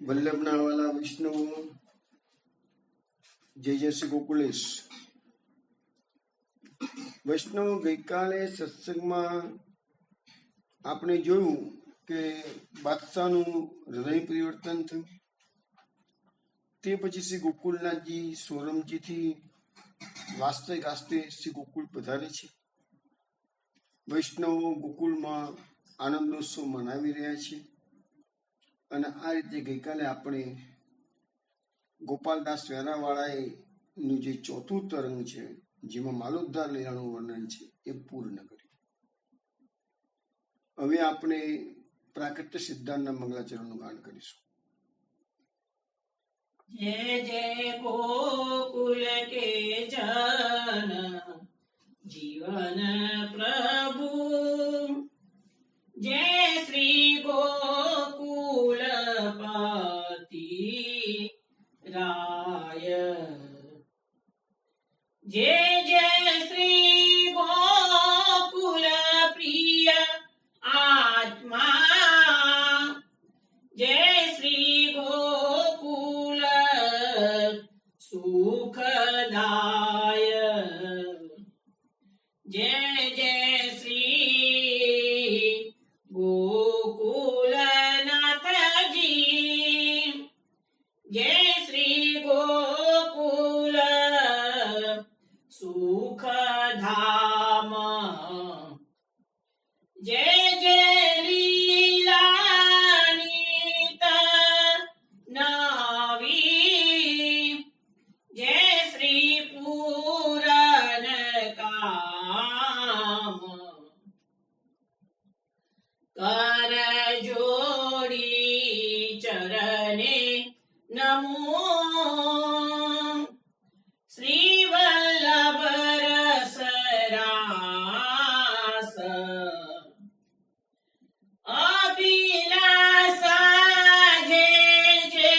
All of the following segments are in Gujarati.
વલ્લભના વાલા વૈષ્ણવો, જય જય શ્રી ગોકુલેશ. વૈષ્ણવ, ગઈકાલે સત્સંગમાં આપણે જોયું કે બાદશાહનું હૃદય પરિવર્તન થયું. તે પછી શ્રી ગોકુલનાથજી સોરમજીથી વાસ્તે ગાસ્તે શ્રી ગોકુલ પધારે છે. વૈષ્ણવો ગોકુલમાં આનંદોત્સવ મનાવી રહ્યા છે. અને આ રીતે ગઈકાલે આપણે ગોપાલદાસ વેરાવાળાએ નું જે ચોથું તરંગ છે, જેમાં માલોદ્ધાર લીલાનું વર્ણન છે, એ પૂર્ણ કર્યું. હવે આપણે પ્રાકટ્ય સિદ્ધાંતના મંગલાચરણનું ગાન કરીશું. જય જય ગોકુલ કે જન જીવન પ્રભુ, જય શ્રી ગોકુલપતિ રાય, જય જય શ્રી ગોકુલ પ્રિય આત્મા, જય શ્રી ગોકુલ સુખદાય, જય જય શ્રી ગોકુલનાથજી, જય શ્રી ગોકુલ સુખધામ, જય જય લીલાની નવી, જય શ્રી પૂરન કામ, કર જોડી ચરણે નમો, શ્રી વલ્લભ રસરાસ, અભિલાષા જે જે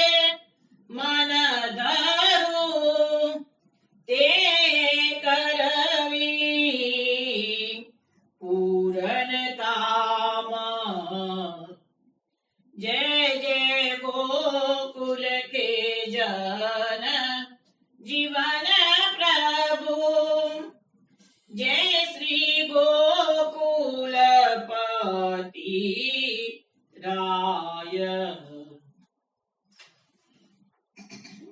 મન ધરું તે કરવી પૂરન કામ, જય જય ગોકુલ કે જન જીવન પ્રભુ, જય શ્રી ગોકુલપતિ રાય.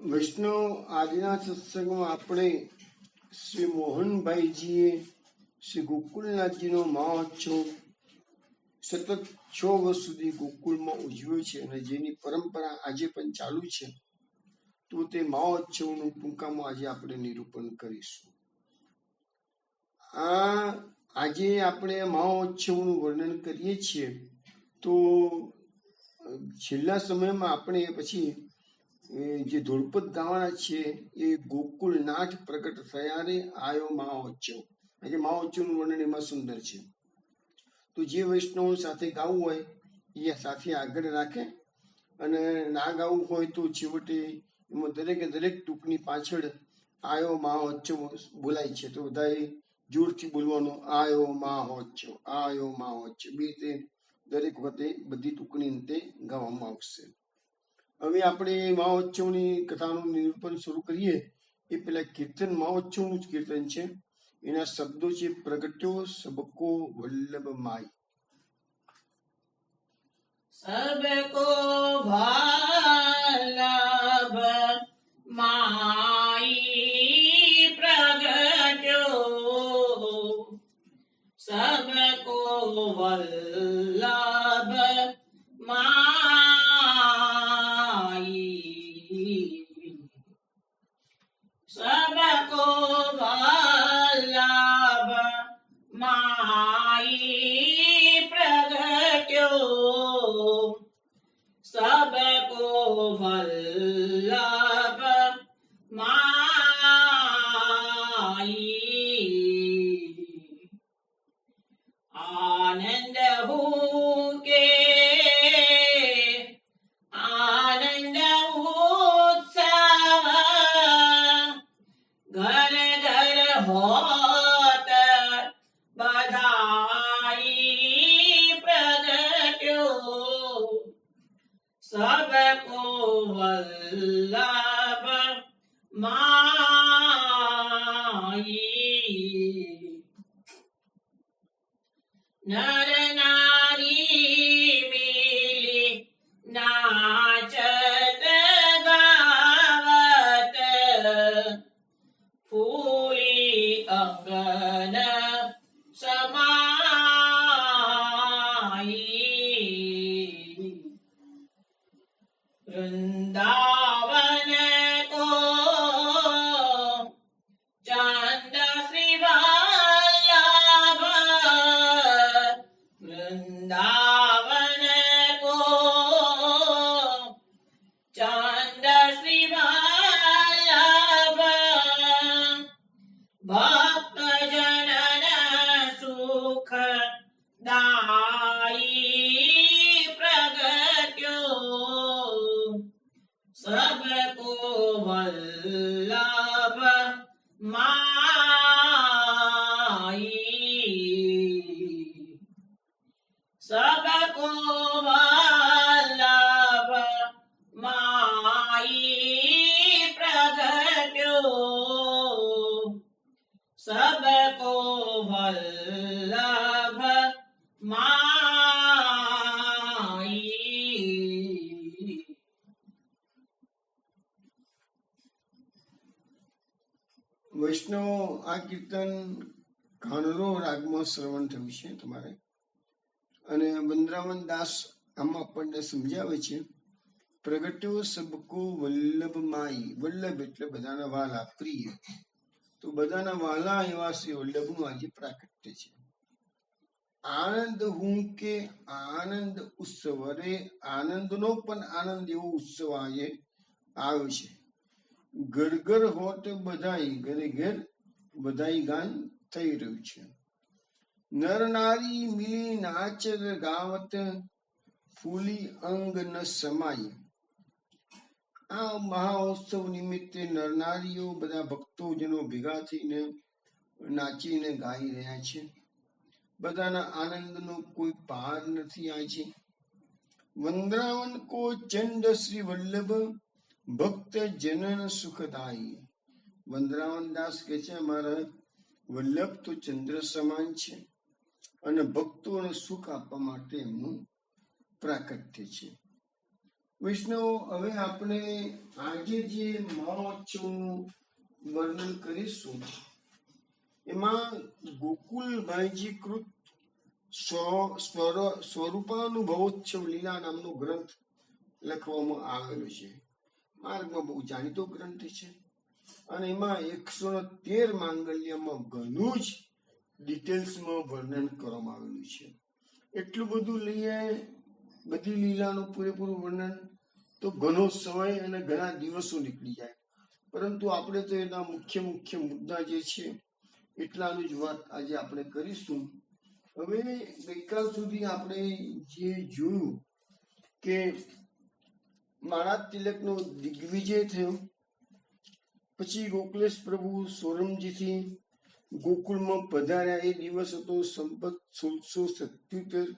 વૈષ્ણવ, આજના સત્સંગમાં આપણે શ્રી મોહનભાઈજીએ શ્રી ગોકુલનાથજીનો મહોત્સવ સતત 6 વર્ષ સુધી ગોકુલમાં ઉજવ્યો છે અને જેની પરંપરા આજે પણ ચાલુ છે. તો તે મહોત્સવનું ટૂંકામાં આજે આપણે નિરૂપણ કરીશું. આજે આપણે મહોત્સવનું વર્ણન કરીએ છીએ. તો છેલ્લા સમયમાં આપણે પછી જે ધોળપદ ગાવાના છે એ ગોકુલનાથ પ્રગટ થયા રે આયો મહોત્સવ. આજે મહોત્સવનું વર્ણન એમાં સુંદર છે. તો જે વૈષ્ણવ સાથે ગાવું હોય એ સાથે આગળ રાખે, અને ના ગાવું હોય તો છેવટે એમાં દરેકે દરેક ટૂંકની પાછળ આયો મહોત્સવ બોલાય છે. તો બધાએ જોરથી બોલવાનું, આયો મહોત્સવ, આયો મહોત્સવ. બે તે દરેક વખતે બધી ટૂંકણી તે ગાવામાં આવશે. હવે આપણે મહોત્સવની કથાનું નિરૂપણ શરૂ કરીએ એ પહેલા કીર્તન મહોત્સવનું જ કીર્તન છે. એના શબ્દો છે, પ્રગટ્યો સબકો વલ્લભ માઈ. સબકો વલ્લભ માઈ પ્રગટ્યો, સબકો વલ્લભ માઈ, સબકો વલ્લભ માઈ પ્રગટ્યો, સબકો વલ્લભ માઈ, આનંદ હું કે આનંદ ઉત્સવ, ઘર ઘર હોત બધાઈ પ્રગટ્યો, सबको वल्लभ माई नर नारी मिली नाचत गावत फूली अंगन समाई वृंदावन को चांद श्री वल्लभ वृंदावन को चांद श्री वल्लभ भक्त जनन सुख दाई प्रगट्यो सबको वल्लभ माई सबको वल्लभ माई प्रगट्यो सबको वल्लभ माई વૈષ્ણવો આ કીર્તન કાનરો રાગમાં શ્રવણ થયું છે તમારે. અને વંદરાવન દાસ આમાં આપણને સમજાવે છે, પ્રગટ્યો સબકો વલ્લભ માઈ. વલ્લભ એટલે બધાના વાલા, પ્રિય. તો બધાના વાલા એવા શ્રી વલ્લભનું આજે પ્રાકટ્ય છે. આનંદ હું કે આનંદ ઉત્સવ. અરે આનંદનો પણ આનંદ એવો ઉત્સવ આજે આવ્યો છે. ઘર ઘર હોત બધાઈ, ઘરે ઘેર બધાઈ ગાન થઈ રહ્યું છે. નર નારી મિલી નાચર ગાવત ફૂલી અંગ ન સમાય. આ મહાઉત્સવ નિમિત્તે નરનારીઓ બધા ભક્તોજનો ભેગા થઈને નાચીને ગાઈ રહ્યા છે. બધાના આનંદનો કોઈ પાર નથી આજે. વંદરાવન કો ચંડ શ્રી વલ્લભ ભક્ત જનન સુખદાયી. વંદરાવન દાસ કહે છે, અમારા વલ્લભ તો ચંદ્ર સમાન છે અને ભક્તોને સુખ આપવા માટે એમનું પ્રાકટ્ય છે. વૈષ્ણવો, હવે આપણે આજે જે મહોત્સવનું વર્ણન કરીશું એમાં ગોકુલભાઈજી કૃત સ્વરૂપાનુભવોત્સવ લીલા નામનો ગ્રંથ લખવામાં આવેલો છે. માર્ગમાં બહુ જાણીતો ગ્રંથ છે અને એમાં 113 માંગલ્યમાં ઘણું જ ડિટેલ્સમાં વર્ણન કરવામાં આવેલું છે. એટલું બધું લઈએ, બધી લીલાનું પૂરેપૂરું વર્ણન તો ઘણો સમય અને ઘણા દિવસો નીકળી જાય. પરંતુ આપણે તો એના મુખ્ય મુદ્દા જે છે એટલાનું જ વાત આજે આપણે કરીશું. હવે ગઈકાલ સુધી આપણે જે જોયું કે મહારાજ તિલકનો દિગ્વિજય થયો, પછી ગોકુલેશ પ્રભુ સોરમજીથી ગોકુળમાં પધાર્યા. એ દિવસ હતો સંવત 1677,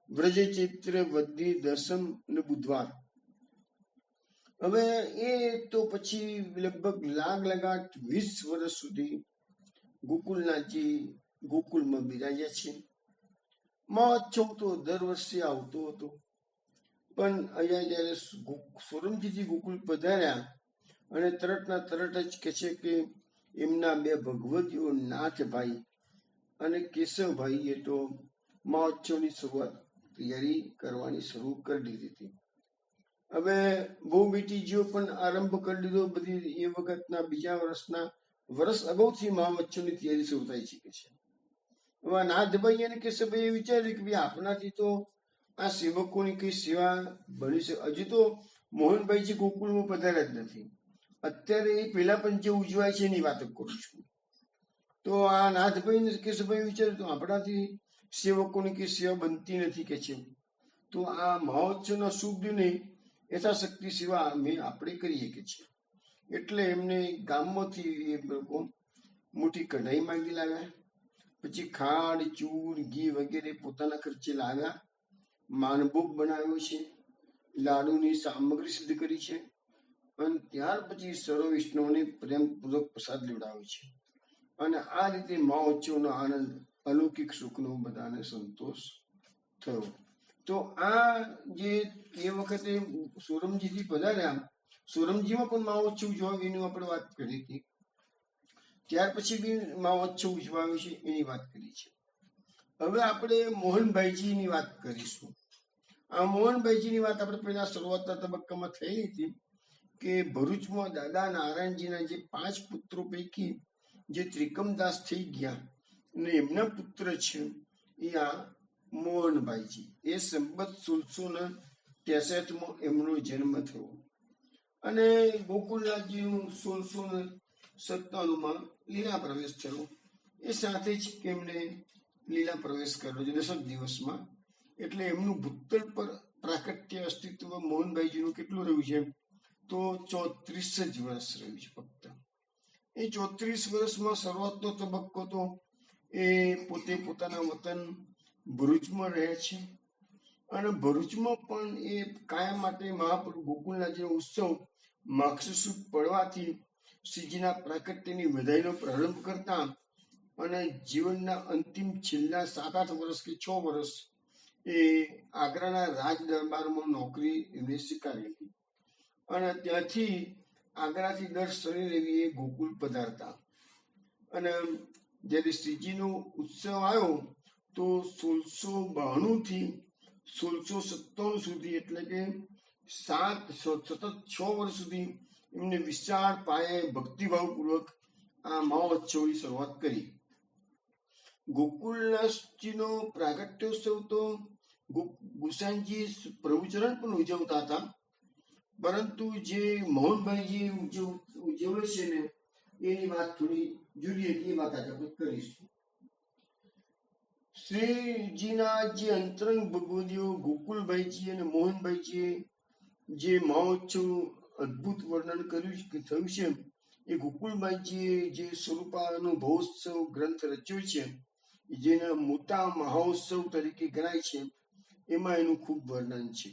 વ્રજ ચૈત્ર વદ્દી દસમ અને બુધવાર. હવે એ તો પછી લગભગ લગાટ 20 વર્ષ સુધી ગોકુલનાથજી ગોકુળમાં બિરાજ્યા છે. મહોત્સવ તો દર વર્ષે આવતો હતો, પણ અહીંયા જયારે સોરમજીથી ગોકુળ પધાર્યા અને તરતના તરત જ કહે છે કે એમના બે ભગવતીઓ નાથભાઈ અને કેશવભાઈએ તો મહોત્સવની શરૂઆત તૈયારી કરવાની શરૂ કરી દીધી હતી. હવે બહુ બેટીજીઓ પણ આરંભ કરી દીધો. બધી એ વખતના બીજા વર્ષ અગાઉથી મહોત્સવની તૈયારી શરૂ થાય છે કે છે. હવે નાથભાઈ અને કેશવભાઈએ વિચાર્યું કે ભાઈ આપણાથી તો આ સેવકોની કઈ સેવા બની છે. હજુ તો મોહનભાઈજી ગોકુળમાં પધાર્યા જ નથી. અત્યારે એ પેલા પણ જે ઉજવાય છે એની વાત કરું છું. તો આ નાથભાઈ ને કેશવભાઈ વિચાર્યું તો આપણાથી સેવકોની કઈ સેવા બનતી નથી કે છે. તો આ મહોત્સવના શુભ દિને યથાશક્તિ સેવા આપણે કરીએ કે છે. એટલે એમને ગામમાંથી એ લોકો મોટી કઢાઈ માંગી લાવ્યા. પછી ખાંડ, ચૂર, ઘી વગેરે પોતાના ખર્ચે લાવ્યા. માનભોગ બનાવ્યો છે લાડુની સામગ્રી સિદ્ધ કરી છે અને ત્યાર પછી સર્વ વૈષ્ણવને પ્રેમપૂર્વક પ્રસાદ લેવડાવે છે. અને આ રીતે મહોત્સવનો આનંદ અલૌકિક સુખનો બધાને સંતોષ થયો. તો આ જે એ વખતે સોરમજીથી પધાર્યા, સોરમજીમાં પણ મહોત્સવ ઉજવાયો એની આપણે વાત કરી હતી. ત્યાર પછી બી મહોત્સવ ઉજવાયો છે એની વાત કરી છે. હવે આપણે મોહનભાઈજીની વાત કરીશું. આ મોહનભાઈજીની વાત આપણે પહેલા શરૂઆતના તબક્કામાં થઈ હતી કે ભરૂચમાં દાદા નારાયણજીના જે 5 પુત્રો પૈકી જે ત્રિકમદાસ થઈ ગયા અને એમના પુત્ર છે એ આ મોહનભાઈજી. એ સંબત 1663માં એમનો જન્મ થયો અને ગોકુળનાથજીનું 1697માં લીલા પ્રવેશ થયો. એ સાથે જ એમને લીલા પ્રવેશ કર્યો છે 10 દિવસમાં. એટલે એમનું ભૂતલ પર પ્રાકટ્ય અસ્તિત્વ મોહનભાઈજીનું કેટલું રહ્યું છે તો 34 જ વર્ષ રહ્યું છે ફક્ત. એ 34 વર્ષમાં શરૂઆતનો તબક્કો તો એ પોતે પોતાના વતન ભરૂચમાં રહે છે અને ભરૂચમાં પણ એ કાયમ માટે મહાપ્રભુ ગોકુળનાથજીનો ઉત્સવ માક્ષર સુદ પડવાથી શ્રીજીના પ્રાકટ્યની વધાઈનો પ્રારંભ કરતા અને જીવનના અંતિમ છેલ્લા 7-8 વર્ષ કે 6 વર્ષ એ આગ્રાના રાજ દરબારમાં નોકરી એમને સ્વીકારી હતી અને ત્યાંથી આગ્રાથી દર શનિ રવિ એ ગોકુળ પધારતા. અને જ્યારે શ્રીજીનો ઉત્સવ આવ્યો તો 1692 થી 1697 સુધી એટલે કે સતત 6 વર્ષ સુધી એમને વિશાળ પાયે ભક્તિભાવપૂર્વક આ મહોત્સવની શરૂઆત કરી. ગોકુળનાથજીનો પ્રાગટ્યોત્સવ તો ગુસાઈજી પ્રભુચરણ પણ ઉજવતા હતા, પરંતુ જે મોહનભાઈજી ઉજવે છે ને એની વાત થોડી જુદી હતી. એ વાત આજે આપણે કરીશું. શ્રીજીના જે અંતરંગ ભગવદીઓ ગોકુળભાઈજી અને મોહનભાઈજીએ જે મહોત્સવ અદભુત વર્ણન થયું છે એ ગોકુળભાઈજીએ જે સ્વરૂપાનુભવોત્સવ ગ્રંથ રચ્યો છે જેના મોટા મહોત્સવ તરીકે ગણાય છે એમાં એનું ખૂબ વર્ણન છે.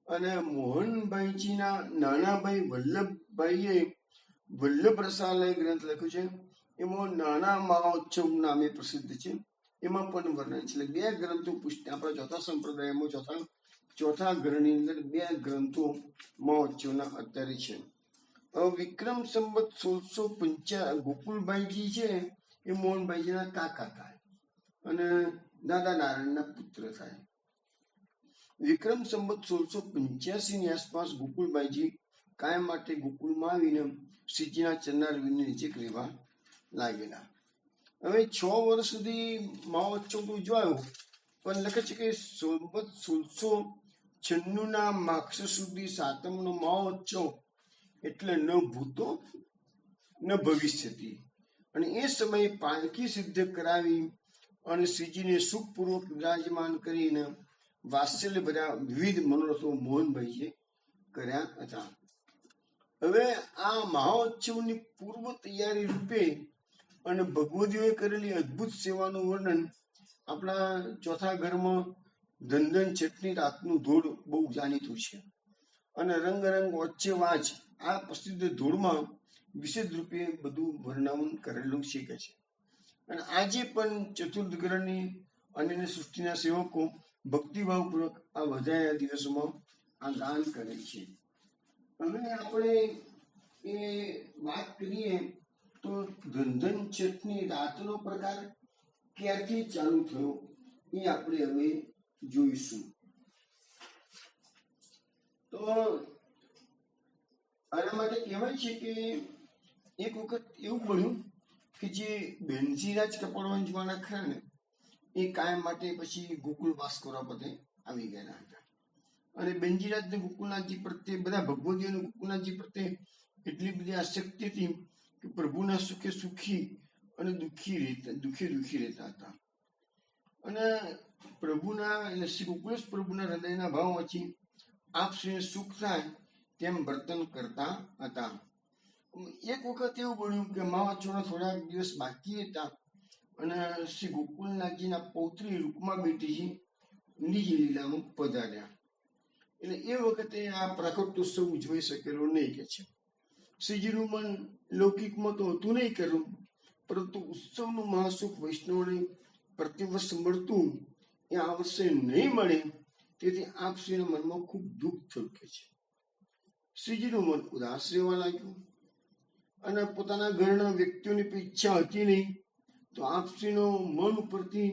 અને મોહનભાઈજીના નાના ભાઈ વલ્લભભાઈએ વલ્લભ રસાલય ગ્રંથ લખ્યો છે. એમાં નાના મહોત્સવ નામે પ્રસિદ્ધ છે. એમાં પણ વર્ણન છે. 2 ગ્રંથો આપણા ચોથા સંપ્રદાયમાં ચોથા ગ્રહની અંદર 2 ગ્રંથો મહોત્સવના અત્યારે છે. વિક્રમ સંવત 1655 ગોકુળભાઈજી છે એ મોહનભાઈજીના કાકા થાય અને દાદા નારાયણના પુત્ર થાય. વિક્રમ સંવત 1685 ની આસપાસ ગોકુળભાઈજી કાયમ માટે ગોકુળમાં આવીને શ્રીજીના ચરણારવિંદની નીચે રહેવા લાગેલા. હવે 6 વર્ષ સુધી મહોત્સવ ઉજવાયો, પણ લખે છે કે સંવત 1696 ના માક્ષર સુધી 7મનો મહોત્સવ એટલે ન ભૂતો ન ભવિષ્યથી. અને એ સમયે પાલકી સિદ્ધ કરાવી અને શ્રીજીને સુખપૂર્વક વિરાજમાન કરીને વાત્સલ્ય ભર્યા વિવિધ મનોરથો મોહનભાઈએ કર્યા હતા. હવે આ મહોત્સવની પૂર્વ તૈયારી રૂપે અને ભગવદીઓએ કરેલી અદ્ભુત સેવાનું વર્ણન આપણા ચોથા ઘરમાં ધનધન છઠની રાતનું ધોળ બહુ જાણીતું છે અને રંગ વચ્ચે વાંચ આ પ્રસિદ્ધ ધોળમાં વિશેષ રૂપે બધું વર્ણન કરેલું છે કે છે. અને આજે પણ ચતુર્થ ગ્રહની અન્ય સૃષ્ટિના સેવકો ભક્તિભાવપૂર્વક આ વધાયા દિવસોમાં આ દાન કરે છે. હવે આપણે એ વાત કરીએ તો ધનધન છઠની રાતનો પ્રકાર ક્યારથી ચાલુ થયો એ આપણે હવે જોઈશું. તો આના માટે કહેવાય છે કે એક વખત એવું બન્યું કે જે બેનજીરાજ કપડવંજવાળા ખરા ને એ કાયમ માટે પછી ગોકુળ વાસ કરવા બધે આવી ગયેલા હતા. અને બેનજીરાજને ગોકુળનાથજી પ્રત્યે બધા ભગવદીઓને ગોકુળનાથજી પ્રત્યે એટલી બધી આસક્તિ હતી કે પ્રભુના સુખે સુખી અને દુઃખી રહેતા હતા. અને પ્રભુના એટલે શ્રી ગોકુળેશ પ્રભુના હૃદયના ભાવ વચ્ચે આપશ્રીને સુખ થાય તેમ વર્તન કરતા હતા. એક વખત એવું બન્યું કે મહોત્સવના થોડાક દિવસ બાકી હતા અને શ્રી ગોકુળનાથજીના પૌત્રી રૂકમા બેટીજી નિજ લીલામાં પધાર્યા. એટલે એ વખતે આ પ્રાકટ્યોત્સવ ઉજવાઈ શકેલો નહીં કે છે. શ્રીજીનું મન લૌકિકમાં તો હતું નહીં કર્યું, પરંતુ ઉત્સવનું મહાસુખ વૈષ્ણવને પ્રતિવર્ષ મળતું એ આ વર્ષે નહીં મળે, તેથી આપ શ્રીના મનમાં ખૂબ દુઃખ થયું કે છે. શ્રીજીનું મન ઉદાસ રહેવા લાગ્યું અને પોતાના ઘરના વ્યક્તિઓની ઈચ્છા હતી નહીં, તો આપ શ્રીનો મન ઉપરથી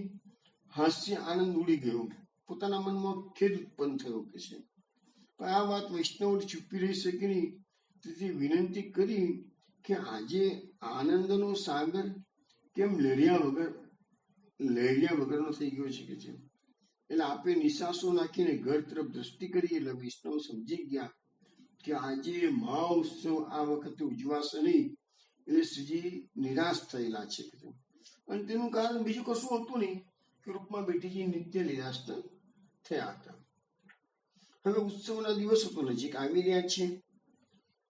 હાસ્ય આનંદ ઉડી ગયો. પોતાના મનમાં ખેદ ઉત્પન્ન થયો કે છે. પણ આ વાત વૈષ્ણવ છુપી રહી શકે નહીં, તેથી વિનંતી કરી કે આજે આનંદનો સાગર કેમ લહેરિયા વગરનો થઈ ગયો છે કે છે. એટલે આપે નિશાસો નાખીને ઘર તરફ દ્રષ્ટિ કરી, એટલે વૈષ્ણવ સમજી ગયા કે આજે મહા ઉત્સવ આ વખતે ઉજવાશે નહીં. એટલે શ્રીજી નિરાશ થયેલા છે. અને તેનું કારણ બીજું કશું હતું નહીં કે રૂપમાં બેટીજી નિત્ય નિરાશ થયા હતા. હવે ઉત્સવના દિવસો તો નજીક આવી રહ્યા છે.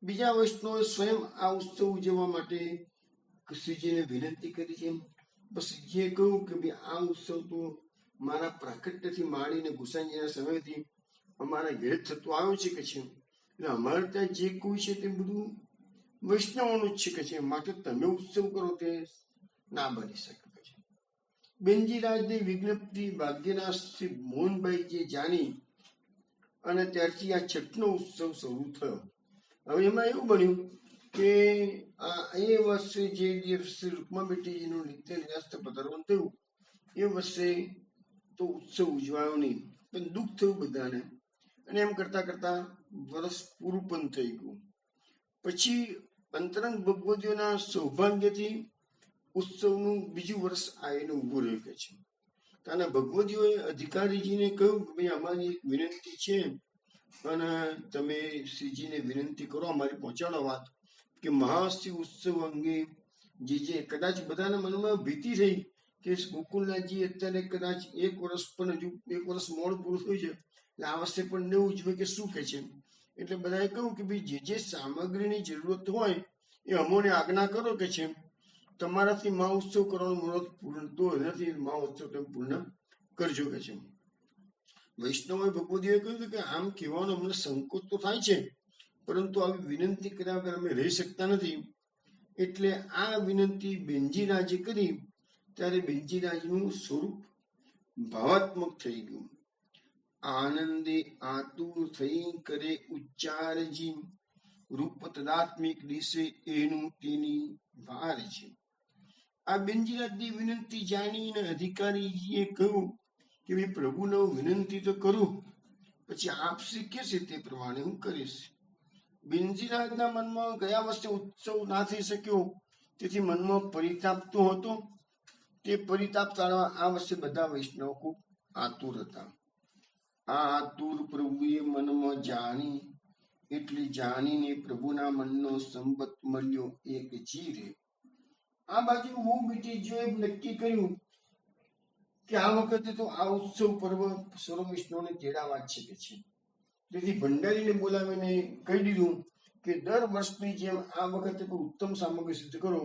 બીજા વૈષ્ણવે સ્વયં આ ઉત્સવ ઉજવવા માટે શ્રીજીને વિનંતી કરી છે. બસ શ્રીજીએ કહ્યું કે ભાઈ આ ઉત્સવ તો મારા પ્રાકટ્યથી માંડીને ગુસાઈજીના સમયથી અમારા ઘેર થતો આવ્યો છે કે છે. એટલે અમારે ત્યાં જે કોઈ છે તે બધું વૈષ્ણવનું જ છે કે છે, માટે તમે ઉત્સવ કરો તે ના બની શકે છે. બેનજીરાજની વિજ્ઞપ્તિ ભાગ્યના શ્રી મોહનભાઈ જે જાણી અને ત્યારથી આ છઠનો ઉત્સવ શરૂ થયો. હવે એમાં એવું બન્યું કે એ વર્ષે જે દિવસે રૂકમા બેટીજીનું નિત્ય નિરાશ પધારવાનું થયું, એ વર્ષે તો ઉત્સવ ઉજવાયો નહીં, પણ દુઃખ થયું બધાને. અને એમ કરતા કરતા વર્ષ પૂરું પણ થઈ ગયું. પછી અંતરંગ ભગવતીઓના સૌભાગ્યથી ઉત્સવનું બીજું વર્ષ આવીને ઉભું રહ્યું કે છે. અને ભગવતીઓએ અધિકારીજીને કહ્યું કે ભાઈ અમારી એક વિનંતી છે અને તમે શ્રીજીને વિનંતી કરો, અમારી પહોંચાડો વાત કે મહાશિવ ઉત્સવ અંગે જે કદાચ બધાના મનમાં ભીતિ થઈ કે ગોકુલનાથજી અત્યારે કદાચ એક વર્ષ મોડું પૂરું થયું છે, એટલે આ વર્ષે પણ ન ઉજવે કે શું કે છે. એટલે બધાએ કહ્યું કે ભાઈ જે સામગ્રીની જરૂરત હોય એ અમોને આજ્ઞા કરો કે છે. તમારાથી મહા ઉત્સવ કરવાનું મુહૂર્ત પૂર્ણ તો નથી, મહા ઉત્સવ તમે પૂર્ણ કરજો કે છે. વૈષ્ણવે ભગવતીએ કહ્યું કે આમ કહેવાનો અમને સંકોચ તો થાય છે, પરંતુ આવી વિનંતી કર્યા વગર અમે રહી શકતા નથી. એટલે આ વિનંતી બેનજીરાજે કરી, ત્યારે બેનજીરાજનું સ્વરૂપ ભાવાત્મક થઈ ગયું. આનંદે આતુર થઈ કરે ઉચ્ચારજી, રૂપ તદાત્મિક દિશે એનું તેની વાર છે. આ બેનજીરાજની વિનંતી જાણીને અધિકારીજીએ કહ્યું કે ભાઈ પ્રભુને વિનંતી તો કરું, પછી આપ શ્રી કે છે તે પ્રમાણે હું કરીશ. બેનજીરાજના મનમાં ગયા વર્ષે ઉત્સવ ના થઈ શક્યો, તેથી મનમાં પરિતાપ તો હતો. તે પરિતાપ ટાળવા આ વર્ષે બધા વૈષ્ણવ ખૂબ આતુર હતા. આ આતુર પ્રભુએ મનમાં જાણી, એટલે જાણીને પ્રભુના મનનો સંબત મળ્યો એક જીરે. આ બાજુ હું બેટીજીઓએ નક્કી કર્યું કે આ વખતે તો આ ઉત્સવ પર્વ સર્વ વૈષ્ણવને તેડાવા જ છે કે છે. તેથી ભંડારીને બોલાવીને કહી દીધું કે દર વર્ષની જેમ આ વખતે પણ ઉત્તમ સામગ્રી સિદ્ધ કરો,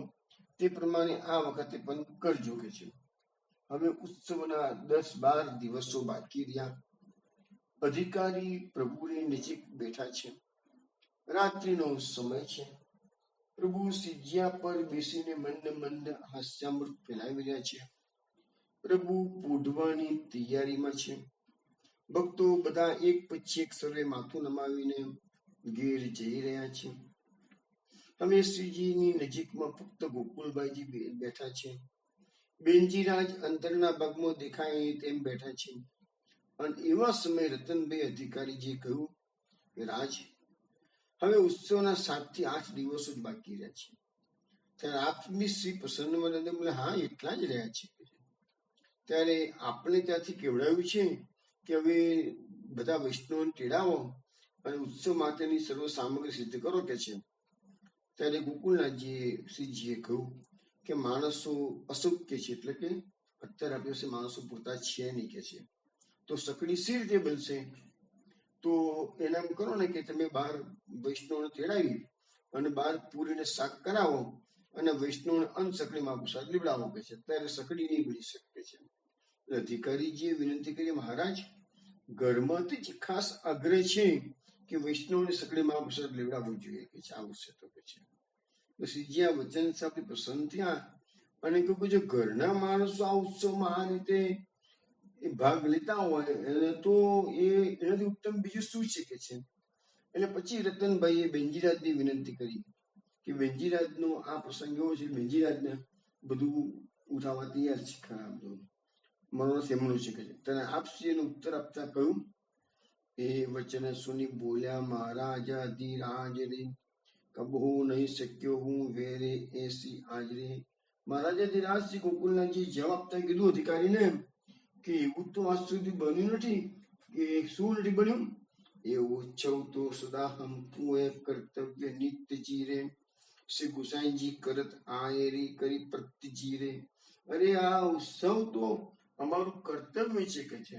તે પ્રમાણે આ વખતે પણ કરજો કે છે. હવે ઉત્સવના 10-12 દિવસો બાકી રહ્યા. અધિકારી પ્રભુની નજીક બેઠા છે. રાત્રિનો સમય છે. પ્રભુ સિજ્યા પર બેસીને મંદ મંદ હાસ્યામૃત ફેલાવી રહ્યા છે. પ્રભુ પોઢવાની તૈયારીમાં છે. ભક્તો બધા એક પછી એક સર્વે માથું નમાવીને ઘેર જઈ રહ્યા છે. હવે શ્રીજીની નજીકમાં ફક્ત ગોકુળભાઈજી બેઠા છે. બેનજીરાજ અંતરના ભાગમાં દેખાય તેમ બેઠા છે. અને એવા સમયે રતનભાઈ અધિકારીજીએ કહ્યું કે રાજ, હવે ઉત્સવના 7 થી 8 દિવસો જ બાકી રહ્યા છે. ત્યારે આપની શ્રી પ્રસન્ન બોલે હા એટલા જ રહ્યા છે. ત્યારે આપણે ત્યાંથી કેવડાવ્યું છે કે હવે બધા વૈષ્ણવને તેડાવો અને ઉત્સવ માટેની સર્વ સામગ્રી સિદ્ધ કરો કે છે. ત્યારે ગોકુલનાથજીએ શ્રીજીએ કહ્યું કે માણસો અશક્ય છે, એટલે કે અત્યારે આપણી પાસે માણસો પૂરતા છે નહીં કે છે. તો સકડી સી રીતે બનશે? તો એના એમ કરો ને કે તમે બહાર વૈષ્ણવને તેડાવી અને બહાર પૂરીને શાક કરાવો અને વૈષ્ણવને સકડીમાં પ્રસાદ લીવડાવો કે છે. ત્યારે સકડી નહીં બની શકે છે. અધિકારીજીએ વિનંતી કરી મહારાજ ઘરમાંથી જ ખાસ આગ્રહ છે કે વૈષ્ણવને સગડે મહાપ્રસાદ લેવડાવવું જોઈએ કે છે આ વર્ષે તો કે છે. શ્રીજી આ વચન સાથે પ્રસન્ન થયા અને કહ્યું કે જો ઘરના માણસો આ ઉત્સવમાં આ રીતે એ ભાગ લેતા હોય એને તો એનાથી ઉત્તમ બીજું શું છે કે છે. એટલે પછી રતનભાઈએ બેનજીરાજની વિનંતી કરી કે બેનજીરાજનો આ પ્રસંગ એવો છે, બેનજીરાજને બધું ઉઠાવવા તૈયાર છે ખરા બધું મનોરથ એમનું છે કે છે. તેને આપસી એનો ઉત્તર આપતા કહ્યું, એ વચન સુની બોલ્યા મહારાજ અધિરાજ રે, કબહુ નહીં શક્યો હું વેરે એસી આજરે. મહારાજ અધિરાજ શ્રી ગોકુલનાથજી જવાબ આપતા કીધું અધિકારીને કે એવું તો આજ સુધી બન્યું નથી. કે શું નથી બન્યું? એ ઉત્સવ તો સદા હમકું એ કર્તવ્ય નિત્ય જીરે, શ્રી ગુસાઈજી કરત આયરી કરી પ્રત્ય જીરે. અરે આ ઉત્સવ તો અમારું કર્તવ્ય છે કે છે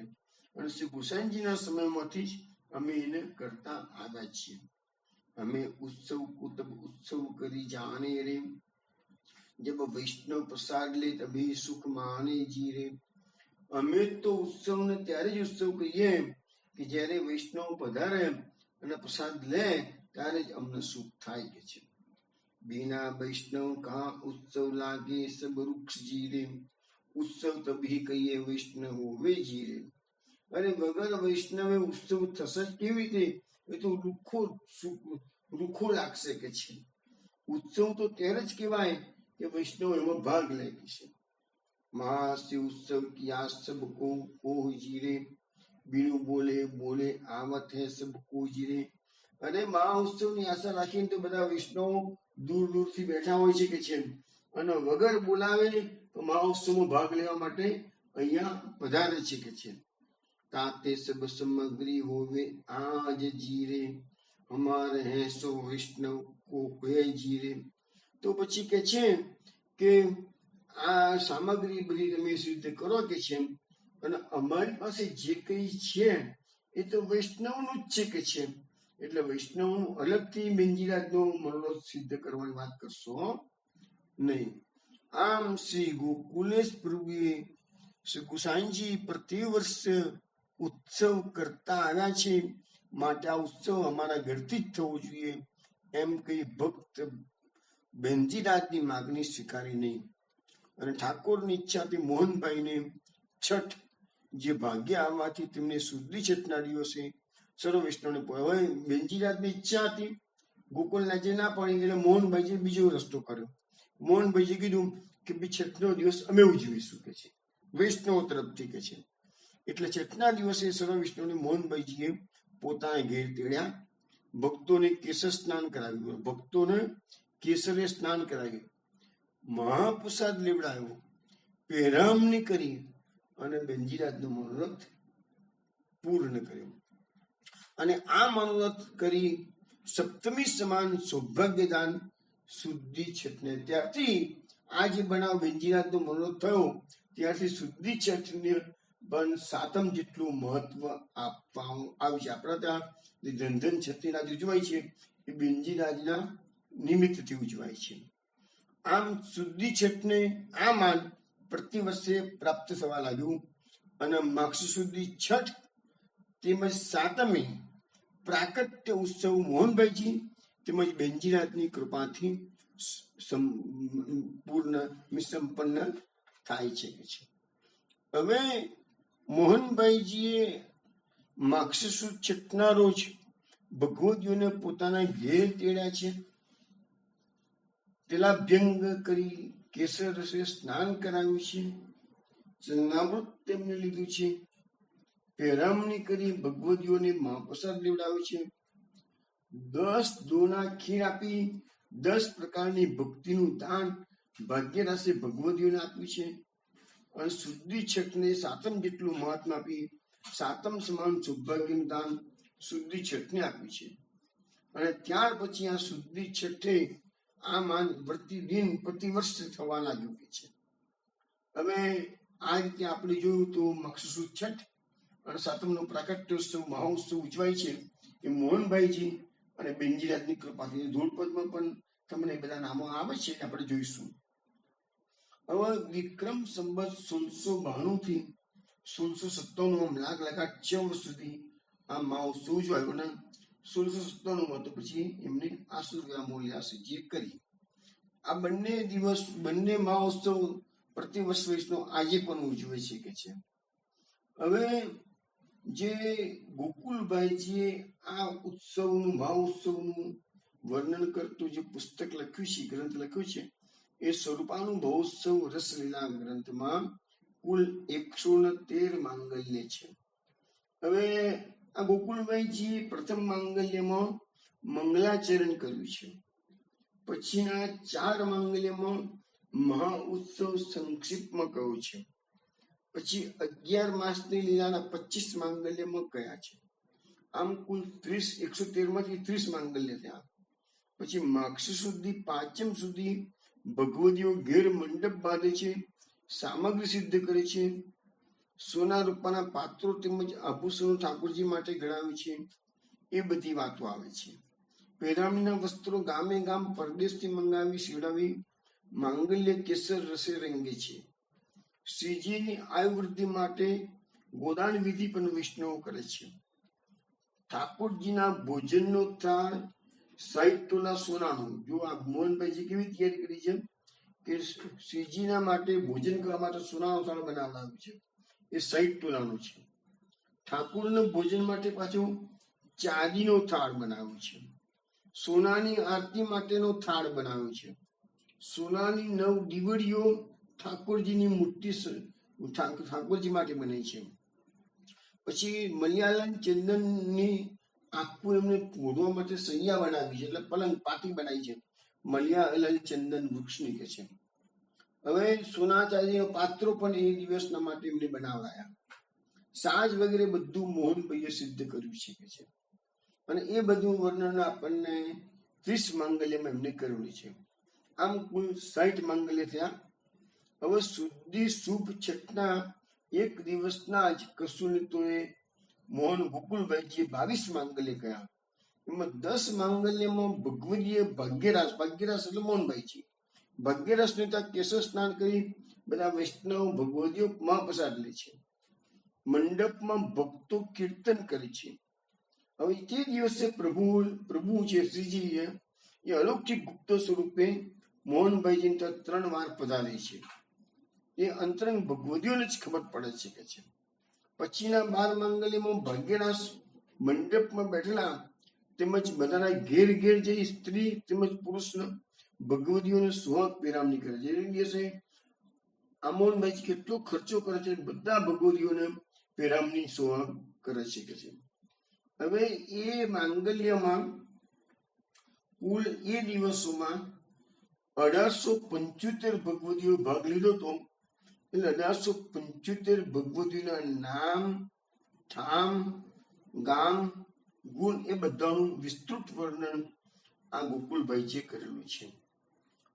અને શ્રી ગુસાઈજીના સમયમાંથી જ અમે એને કરતા આવ્યા છીએ. અમે ઉત્સવ કુતબ ઉત્સવ કરી જાને રે, જબ વૈષ્ણવ પ્રસાદ લે તભી સુખ માને જીરે. અમે તો ઉત્સવને ત્યારે જ ઉત્સવ કહીએ કે જ્યારે વૈષ્ણવ પધારે અને પ્રસાદ લે ત્યારે જ અમને સુખ થાય કે છે. बिना वैष्णव का उत्सव लागे सब वृक्ष जीरे, उत्सव तभी कहिए वैष्णव होवे जीरे. अरे वगैर वैष्णवे ઉત્સવ થશે જ કેવી રીતે? એ તો રૂખો લાગશે કે છે. ઉત્સવ તો ત્યારે જ કહેવાય કે વૈષ્ણવ એમાં ભાગ લે છે. महास्य उत्सव किया सबको को जीरे, बिनु बोले बोले आवत है सबको जीरे. અને મહા ઉત્સવની આશા રાખીને તો બધા વૈષ્ણવ દૂર દૂરથી બેઠા હોય છે કે છે અને વગર બોલાવે તો મહા ઉત્સવમાં ભાગ લેવા માટે અહીંયા પધારે છે કે છે. તાતે સબ સામગ્રી હોવે આજ જીરે, હમારે હે સો વૈષ્ણવ કો હે જીરે. તો પછી કે છે કે આ સામગ્રી બધી તમે રીતે કરો કે છે અને અમારી પાસે જે કઈ છે એ તો વૈષ્ણવનું જ છે કે છે. એટલે વૈષ્ણવ અલગથી બેનજીરાજનો મનોરથ સિદ્ધ કરવાની વાત કરશો નહીં. આમ શ્રી ગોકુલેશ પ્રભુએ શ્રી ગુસાઈજી પ્રતિ વર્ષ ઉત્સવ કરતા આવ્યા છે, માટે આ ઉત્સવ અમારા ઘરથી જ થવો જોઈએ એમ કહી ભક્ત બેનજીરાજની માગણી સ્વીકારી નહીં. અને ઠાકોરની ઈચ્છાથી મોહનભાઈને છઠ જે ભાગ્ય આવવાથી તેમને શુદ્ધિ છઠના દિવસે સર્વ વૈષ્ણવને હવે બેનજીરાજની ઈચ્છા હતી, ગોકુલનાથજી ના પડી એટલે મોહનભાઈજી બીજો રસ્તો કર્યો. મોહનભાઈજી કીધું કે છઠનો દિવસ અમે ઉજવીશું કે છે વૈષ્ણવ તરફથી કે છે. એટલે છઠના દિવસે સર્વ વૈષ્ણવને મોહનભાઈજીએ પોતાના ઘેર તેડ્યા, ભક્તોને કેસર સ્નાન કરાવ્યું, ભક્તોને કેસરે સ્નાન કરાવ્યું, મહાપ્રસાદ લેવડાયો, પહેરામણી કરી અને બેનજીરાજનો મનોરથ પૂર્ણ કર્યો. અને આ મનોરથ કરી સપ્તમી સમાન સૌભાગ્યદાન શુદ્ધિ છઠને ત્યારથી આ જે બનાવ બેનજીરાજનો મનોરથ થયો ત્યારથી શુદ્ધિ છઠને પણ સાતમ જેટલું મહત્વ આપવામાં આવ્યું છે. આપણા ત્યાં ધનધન છઠ્ઠીના ઉજવાય છે એ બેનજીરાજના નિમિત્તથી ઉજવાય છે. આમ શુદ્ધિ છઠને આ માન પ્રતિ વર્ષે પ્રાપ્ત થવા લાગ્યું અને માક્ષ શુદ્ધિ છઠ તેમજ સાતમી પ્રાકટ્ય ઉત્સવ મોહનભાઈજી તેમજ બેનજીરાજની કૃપાથી પૂર્ણ સંપન્ન થાય છે. હવે મોહનભાઈજીએ માક્ષ સુદ છઠના રોજ ભગવતીઓને પોતાના ઘેર તેડ્યા છે, તેલાભ્યંગ કરી કેસર રસે સ્નાન કરાવ્યું છે, ચરણામૃત તેમને લીધું છે, પહેરામણી કરી ભગવતીઓને મહાપ્રસાદ લેવડાવ્યો છે, 10 દોના ખીર આપી 10 પ્રકારની ભક્તિનું દાન ભાગ્યરાશે ભગવતીઓને આપ્યું છે અને શુદ્ધિ છઠને સાતમ જેટલું મહાત્મા આપી સાતમ સમાન સૌભાગ્યનું દાન શુદ્ધિ છઠને આપ્યું છે. અને ત્યાર પછી આ શુદ્ધિ છઠ્ઠે આ માન પ્રતિદિન પ્રતિવર્ષ થવા લાગ્યું છે. હવે આ રીતે આપણે જોયું તો માક્ષ સુદ છઠ અને સાતમનો પ્રાકટ્યોત્સવ મહોત્સવ ઉજવાય છે એ મોહનભાઈજી અને બેનજીરાજની કૃપાથી. ધૂળપદમાં પણ તમને બધા નામો આવે છે આપણે જોઈશું. હવે વિક્રમ સંવત 1692 થી 1697 લાખ લગા 6 વર્ષ સુધી આ મહોત્સવ જો આવ્યો ને 1697 માં, તો પછી એમને આસુર મૂલ્યાસ જે કરી. આ બંને મહોત્સવ પ્રતિવર્ષ વૈષ્ણવ આજે પણ ઉજવે છે કે છે. હવે જે ગોકુળભાઈજીએ આ મહોત્સવનું વર્ણન કરતું જે પુસ્તક લખ્યું છે, ગ્રંથ લખ્યું છે, એ સ્વરૂપાનુભવોત્સવ રસલીલા ગ્રંથમાં કુલ 113 માંગલ્ય છે. હવે આ ગોકુળભાઈજી પ્રથમ માંગલ્યમાં મંગલાચરણ કર્યું છે. પછીના 4 માંગલ્યમાં મહા ઉત્સવ સંક્ષિપ્તમાં કહ્યું છે. પછી 11 માસની લીલાના 25 માંગલ્યમાં કયા છે. આમ કુલ 113 માંથી 30 માંગલ્ય થયા. પછી માક્ષ સુધી 5મ સુધી ભગવદીઓ ઘેર મંડપ બાંધે છે, સામગ્રી સિદ્ધ કરે છે, સોના રૂપાના પાત્રો તેમજ આભૂષણો ઠાકોરજી માટે ઘડાવે છે. એ બધી વાતો આવે છે. પહેરામણીના વસ્ત્રો ગામે ગામ પરદેશથી મંગાવી સીવડાવી માંગલ્ય કેસર રસે રંગે છે. શ્રીજીની આયુ વૃદ્ધિ માટે ગોદાન વિધિ પણ વૈષ્ણવો કરે છે. ઠાકોરજીના ભોજનનો થાળ 60 તોલા સોનાનો, જો આ મોહનભાઈજી કેવી તૈયારી કરી છે કે શ્રીજીના માટે ભોજન કરવા માટે સોનાનો થાળ બનાવવામાં આવ્યો છે. એ 60 તોલાનો છે. ઠાકોરના ભોજન માટે પાછો ચાંદીનો થાળ બનાવ્યો છે. સોનાની આરતી માટેનો થાળ બનાવ્યો છે. સોનાની 9 દીવડીઓ ઠાકોરજીની મૂર્તિ ઠાકોરજી માટે બને છે. પછી મલયાલમ ચંદનની આખું એમને મોઢવા માટે સૈયા બનાવી છે, એટલે પલંગ પાટી બનાવી છે. મલયાલમ ચંદન વૃક્ષની કે છે. હવે સોના ચાંદીના પાત્રો પણ એ દિવસના માટે એમને બનાવાયા. સાજ વગેરે બધું મોહનભાઈએ સિદ્ધ કર્યું છે. અને એ બધું વર્ણન આપણને 30 માંગલ્યમાં એમને કરેલું છે. આમ કુલ 60 માંગલ્ય થયા. હવે સુધી શુભ છઠના એક દિવસના જ કસુનિતોએ મોહન ગોકુળભાઈજીએ 22 માંગલ્ય કયા. એમાં 10 માંગલ્યમાં ભગવદીએ ભાગ્યરાસ એટલે મોહનભાઈજી ભાગ્યરસને ત્યાં કેસર સ્નાન કરી બધા વૈષ્ણવ ભગવદીઓ મહાપ્રસાદ લે છે. મંડપમાં ભક્તો કીર્તન કરે છે. હવે તે દિવસે પ્રભુ છે શ્રીજી એ અલૌકિક ગુપ્ત સ્વરૂપે મોહનભાઈજી ત્યાં 3 વાર પધારે છે. એ અંતરંગ ભગવદીઓને જ ખબર પડે છે કે છે. પછીના 12 માંગલ્યમાં ભાગ્યરાસ મંડપમાં બેઠેલા તેમજ બધાના ઘેર ઘેર જઈ સ્ત્રી તેમજ પુરુષને ભગવદીઓને સુહાગ પેરામણી કરે છે. એ દિવસે મોહનભાઈજી કેટલો ખર્ચો કરે છે, બધા ભગવદીઓને પેરામણી સુહાગ કરે છે કે છે. હવે એ માંગલ્યમાં કુલ એ દિવસોમાં 1875 ભગવદીઓ ભાગ લીધો હતો. એટલે 1875 ભગવદીઓના નામ, ઠામ, ગામ, ગુણ એ બધાનું વિસ્તૃત વર્ણન આ ગોકુળભાઈજીએ કરેલું છે.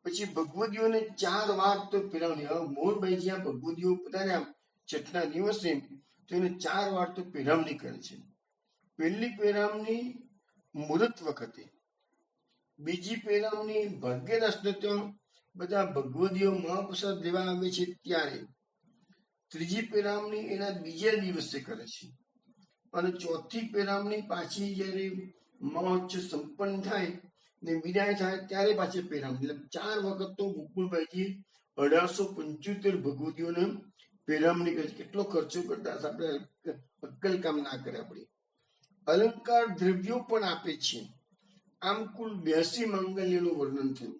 પછી ભગવદીઓને 4 વાર તો પેરામણી. હવે મોહનભાઈજી આ ભગવદીઓ પધાર્યા છઠના દિવસે તો એને 4 વાર તો પેરામણી કરે છે. પહેલી પેરામણી મુહૂર્ત વખતે, બીજી પેરામણી ભાગ્યરાસને ત્યાં બધા ભગવદીઓ મહાપ્રસાદ લેવા આવે છે ત્યારે, ત્રીજી પેરામણી એના બીજા દિવસે કરે છે, અને ચોથી પેરામણી પાછી જયારે મહોત્સવ સંપન્ન થાય ને વિદાય થાય ત્યારે પાછી પેરામણી. એટલે 4 વખત તો ગોકુળભાઈજી 1875 ભગવદીઓને પેરામણી કરે છે. કેટલો ખર્ચો કરતા આપણે અક્કલ કામ ના કરે આપણી. અલંકાર દ્રવ્યો પણ આપે છે. આમ કુલ 82 માંગલ્યનું વર્ણન થયું.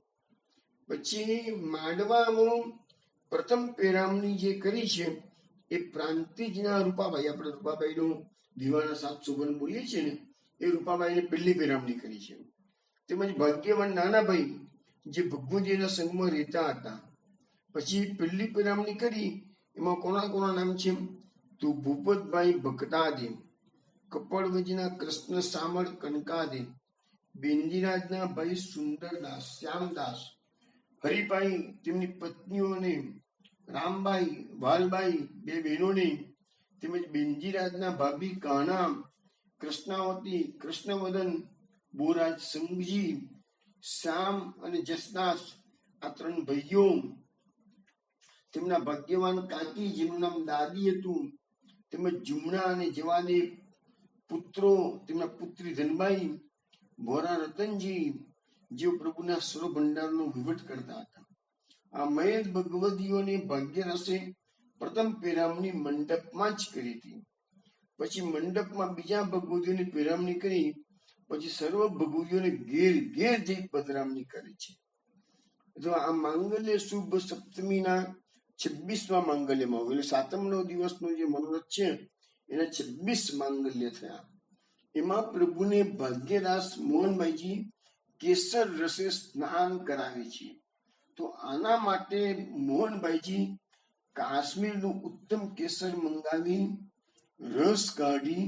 પછી માંડવામાં પ્રથમ પેરામણી જે કરી છે એ પ્રાંતિજના રૂપાબાઈ, આપણે રૂપાબાઈનું દિવાના 7 બોલીએ છીએ ને, એ રૂપાબાઈને પહેલી પેરામણી કરી છે. તેમજ ભાગ્યવાન નાનાભાઈ જે ભગવદીના સંઘમાં રહેતા હતા, પછી પહેલી પેરામણી કરી. એમાં કોના નામ છે તો ભૂપતભાઈ ભક્તાદે, કપડવજીના કૃષ્ણ સામળ કનકાદે, બેન્જીરાજના ભાઈ સુંદરદાસ શ્યામદાસ, હરિભાઈ તેમની પત્નીઓને, રામબાઈ વાલબાઈ 2 બહેનોને, તેમજ બેન્જીરાજના ભાભી કાના, કૃષ્ણાવતી, કૃષ્ણવદન, બોરાજ સંઘજી, શ્યામ અને જસદાસ આ 3 ભાઈઓ, તેમના ભાગ્યવાન કાકી જેનું નામ દાદી હતું, તેમજ જુમણા અને જવાદે પુત્રો, તેમના પુત્રી ધનબાઈ, ભોરા રતનજી, જેઓ પ્રભુના સર્વ ભંડારનો વહીવટ કરતા હતા. આ મહેત ભગવદીઓને ભાગ્ય રસે પ્રથમ પેરામણી મંડપમાં જ કરી હતી. પછી મંડપમાં બીજા ભગવદીઓની પેરામણી કરી. પછી સર્વ ભગવદીઓને ઘેર ઘેર જઈ પધરામણી કરે છે. તો આ માંગલ્ય શુભ સપ્તમીના 26મા માંગલ્યમાં, એટલે 7મનો દિવસનો જે મનોરથ છે એના 26 માંગલ્ય થયા. એમાં પ્રભુને ભાગ્યદાસ મોહનભાઈજી કેસર રસે સ્નાન કરાવે છે. તો આના માટે મોહનભાઈજી કાશ્મીરનું ઉત્તમ કેસર મંગાવી રસ કાઢી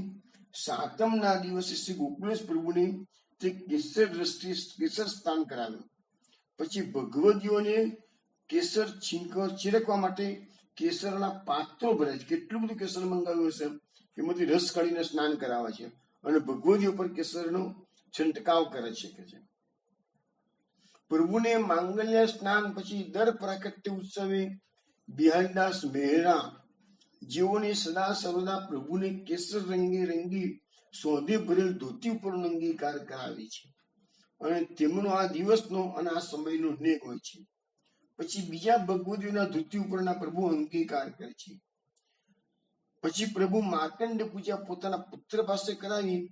7મના દિવસે શ્રી ગોકુલેશ પ્રભુને તે કેસર રસથી કેસર સ્નાન કરાવ્યું. પછી ભગવદીઓને કેસર છીરકવા માટે કેસરના પાત્રો ભરાય છે. કેટલું બધું કેસર મંગાવ્યું હશે, એમાંથી રસ કાઢીને સ્નાન કરાવે છે અને ભગવદીઓ પર કેસરનો છંટકાવ કરે છે. પ્રભુને માંગલ્ય સ્નાન પછી દર પ્રાકટ્ય ઉત્સવે બિહારીદાસ મહેરા, જેઓને સદા સર્વદા પ્રભુને કેસર રંગે રંગી સોદે ભરેલ ધોતી ઉપરનો અંગીકાર કરાવે છે અને તેમનો આ દિવસનો અને આ સમયનો નેક હોય છે. પછી બીજા ભગવદીઓના ધોતી ઉપરના પ્રભુ અંગીકાર કરે છે. પછી પ્રભુ માર્કંડ પૂજા પોતાના પુત્ર પાસે કરાવી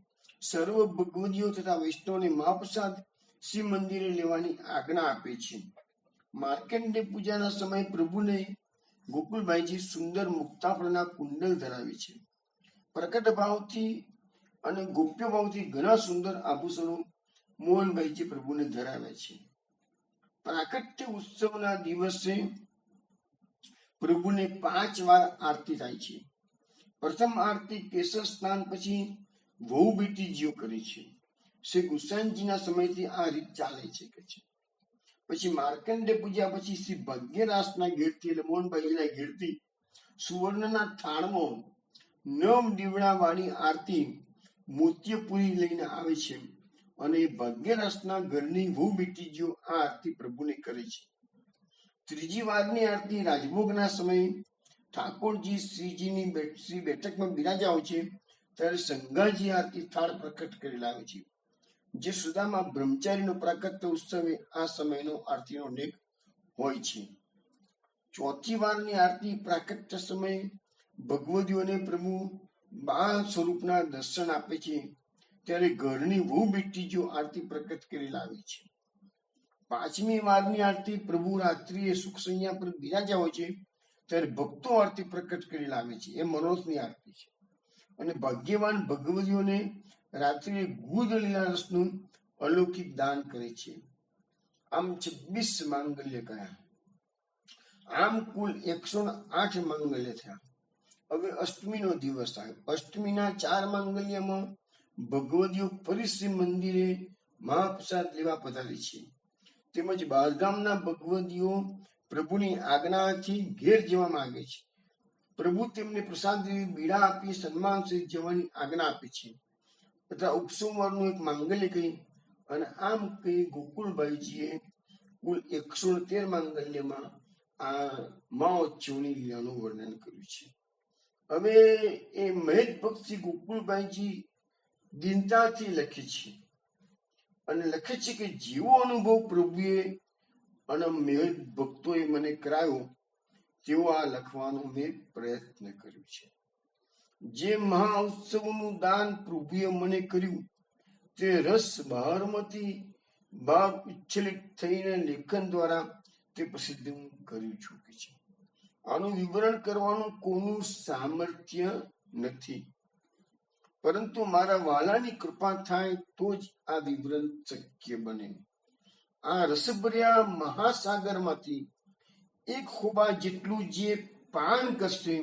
સર્વ ભગવદીઓ તથા વૈષ્ણવને મહાપ્રસાદ શ્રી મંદિરે લેવાની આજ્ઞા આપે છે. માર્કંડે પૂજાના સમયે પ્રભુને ગોકુલભાઈજી સુંદર મુક્તાફળના કુંડલ ધરાવે છે. પ્રકટ ભાવથી અને ગોપ્ય ભાવથી ઘણા સુંદર આભૂષણો મોહનભાઈજી પ્રભુને ધરાવે છે. પ્રાકટ્ય ઉત્સવના દિવસે પ્રભુને 5 વાર આરતી થાય છે. પ્રથમ આરતી કેસર સ્નાન પછી વહુ બેટીજીઓ કરે છે. શ્રી ગુસાઈજીના સમયથી આ રીત ચાલે છે. પછી માર્કંડે પૂજા પછી શ્રી ભાગ્યદાસના ઘેરથી એટલે મોહનભાઈના ઘેરથી સુવર્ણના થાળમાં 9 દીવડા વાળી આરતી મોતીપુરી લઈને આવે છે અને ભાગ્યદાસના ઘરની વહુ બેટીજીઓ આ આરતી પ્રભુને કરે છે. ત્રીજી વારની આરતી રાજભોગના સમયે ઠાકોરજી શ્રીજીની બેઠકમાં બિરાજા હોય છે ત્યારે સંઘાજી આરતી થાળ પ્રકટ કરી લાવે છે. જે સુદામા બ્રહ્મચારીનો પ્રાકટ્ય ઉત્સવે આ સમયનો આરતીનો નેક હોય છે. ચોથી વારની આરતી પ્રાકટ્ય સમયે ભગવદીઓને પ્રભુ બાળ સ્વરૂપના દર્શન આપે છે ત્યારે ઘરની વહુ બેટીજીઓ આરતી પ્રકટ કરી લાવે છે. પાંચમી વારની આરતી પ્રભુ રાત્રિએ સુખ સૈયા પર બિરાજા હોય છે ત્યારે ભક્તો આરતી પ્રકટ કરી લાવે છે. એ મનોરથની આરતી છે. અને ભાગ્યવાન ભગવદીઓને રાત્રિએ ગુદ લીલા રસનું અલૌકિક દાન કરે છે. આમ 26 માંગલ્ય કયા. આમ કુલ 108 માંગલ્ય થયા. હવે અષ્ટમીનો દિવસ આવ્યો. અષ્ટમીના 4 માંગલ્યમાં ભગવદીઓ ફરી શ્રી મંદિરે મહાપ્રસાદ લેવા પધારે છે. તેમજ બહારગામના ભગવદીઓ પ્રભુની આજ્ઞાથી ઘેર જવા માંગે છે. પ્રભુ તેમને પ્રસાદ બીડા આપી સન્માન સહિત જવાની આજ્ઞા આપે છે તથા ઉપસોમવારનું એક માંગલ્ય કહી અને આમ કહી ગોકુલભાઈજીએ કુલ 113 માંગલ્યમાં આ મહોત્સવની લીલાનું વર્ણન કર્યું છે. હવે એ મહેત ભક્ત ગોકુલભાઈજી દીનતાથી લખે છે અને લખે છે કે જેવો અનુભવ પ્રભુએ અને મહેત ભક્તોએ મને કરાયો તેવો આ લખવાનો મેં પ્રયત્ન કર્યો છે. જે મહા ઉત્સવનું દાન પ્રભુએ મને કર્યું તે રસ બહારમાંથી બહાર ઉચ્છલિત થઈને લેખન દ્વારા તે પ્રસિદ્ધ કર્યું છું કે છે. આનું વિવરણ કરવાનું કોનું સામર્થ્ય નથી, પરંતુ મારા વાલાની કૃપા થાય તો જ આ વિવરણ શક્ય બને. આ રસભર્યા મહાસાગરમાંથી એક ખોબા જેટલું જે પાન કરશે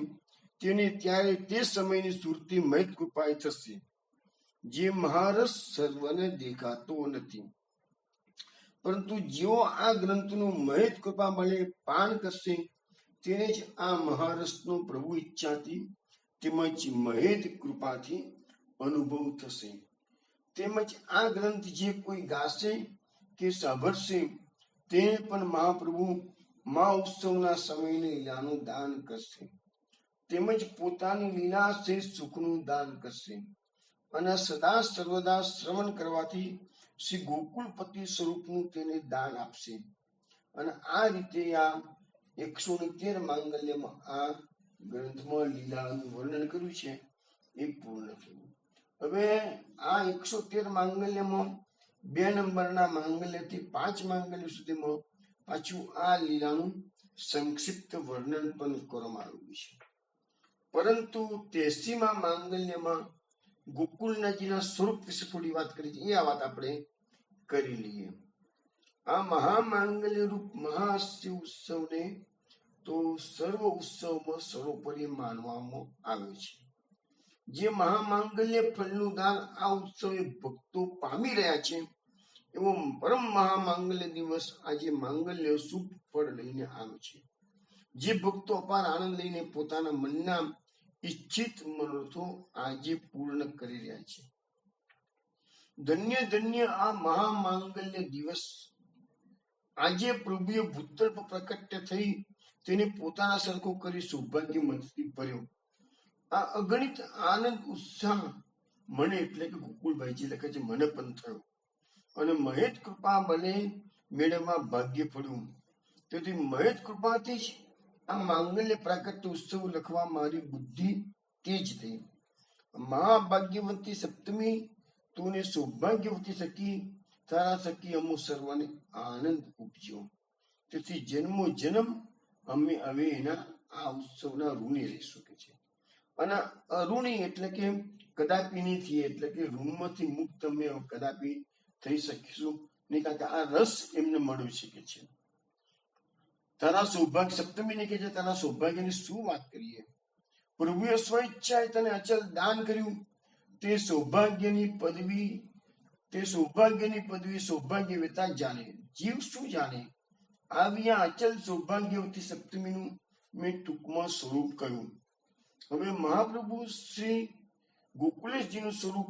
તેને ત્યારે તે સમયની સુરતી મહેત કૃપાએ થશે. જે મહારસ સર્વને દેખાતો નથી, પરંતુ જેઓ આ ગ્રંથનું મહેત કૃપા મળે પાન કરશે તેને જ આ મહારસનો પ્રભુ ઈચ્છાથી તેમજ મહેત કૃપાથી અનુભવ થશે. તેમજ આ ગ્રંથ જે કોઈ ગાશે કે સાંભળશે તેને પણ મહાપ્રભુ મહા ઉત્સવના સમયને લીલાનું દાન કરશે. તેમજ પોતાની લીલાશે સુખનું દાન કરશે અને સદા સર્વદા શ્રવણ કરવાથી શ્રી ગોકુળપતિ સ્વરૂપનું તેને દાન આપશે. અને આ રીતે આ 113 માંગલ્યમાં આ ગ્રંથમાં લીલાનું વર્ણન કર્યું છે એ પૂર્ણ થયું. હવે આ 113 માંગલ્યમાં 2 નંબરના માંગલ્યથી 5 માંગલ્ય સુધીમાં પાછું આ લીલાનું સંક્ષિપ્ત વર્ણન પણ કરવામાં આવ્યું છે. પરંતુ 83મા માંગલ્યમાં ગોકુળનાથજીના સ્વરૂપ વિશે થોડી વાત કરી છે. એ આ વાત આપણે કરી લઈએ. આ મહામાંગલ્ય રૂપ મહાશિવ ઉત્સવને તો સર્વ ઉત્સવમાં સર્વોપરી માનવામાં આવે છે. જે મહામાંગલ્ય ફળનું દાન આ ઉત્સવે ભક્તો પામી રહ્યા છે એવો પરમ મહામાંગલ્ય દિવસ આજે માંગલ્ય શુભ ફળ લઈને આવે છે. જે ભક્તો અપાર આનંદ લઈને પોતાના મનના ઈચ્છિત મનોરથો આજે પૂર્ણ કરી રહ્યા છે. ધન્ય ધન્ય આ મહામાંગલ્ય દિવસ આજે પ્રભુએ ભૂતલ પર પ્રકટ થઈ તેને પોતાના સરખો કરી સૌભાગ્ય મનથી ભર્યો. આ અગણિત આનંદ ઉત્સાહ મને એટલે કે ગોકુળભાઈજી લખે છે મને પણ થયો અને મહેત કૃપા બને મેળવવા ભાગ્ય પડ્યું. તેથી મહેત કૃપાથી જ આ માંગલ્ય પ્રાકટ્ય ઉત્સવ લખવા મારી બુદ્ધિ તેજ થઈ. મહાભાગ્યવંતી સપ્તમી તુને સૌભાગ્યવતી સખી તારા સખી અમુ સર્વને આનંદ ઉપજ્યો. તેથી જન્મો જન્મ અમે હવે એના આ ઉત્સવના ઋણી રહીશું કે છે. અને અઋણી એટલે કે કદાપી નહીં થઈએ એટલે કે ઋણમાંથી મુક્ત અમે કદાપી થઈ શકીશું નહીં, કારણ કે આ રસ એમને મળ્યો છે કે છે. તારા સૌભાગ્ય સપ્તમીને કે છે તારા સૌભાગ્યની શું વાત કરીએ. પ્રભુએ સ્વઈચ્છાએ તને અચલ દાન કર્યું. તે સૌભાગ્યની પદવી સૌભાગ્ય વેતા જાણે, જીવ શું જાણે. આવી આ અચલ સૌભાગ્યવતી સપ્તમીનું મેં ટૂંકમાં સ્વરૂપ કહ્યું. હવે મહાપ્રભુ શ્રી ગોકુલેશજીનું સ્વરૂપ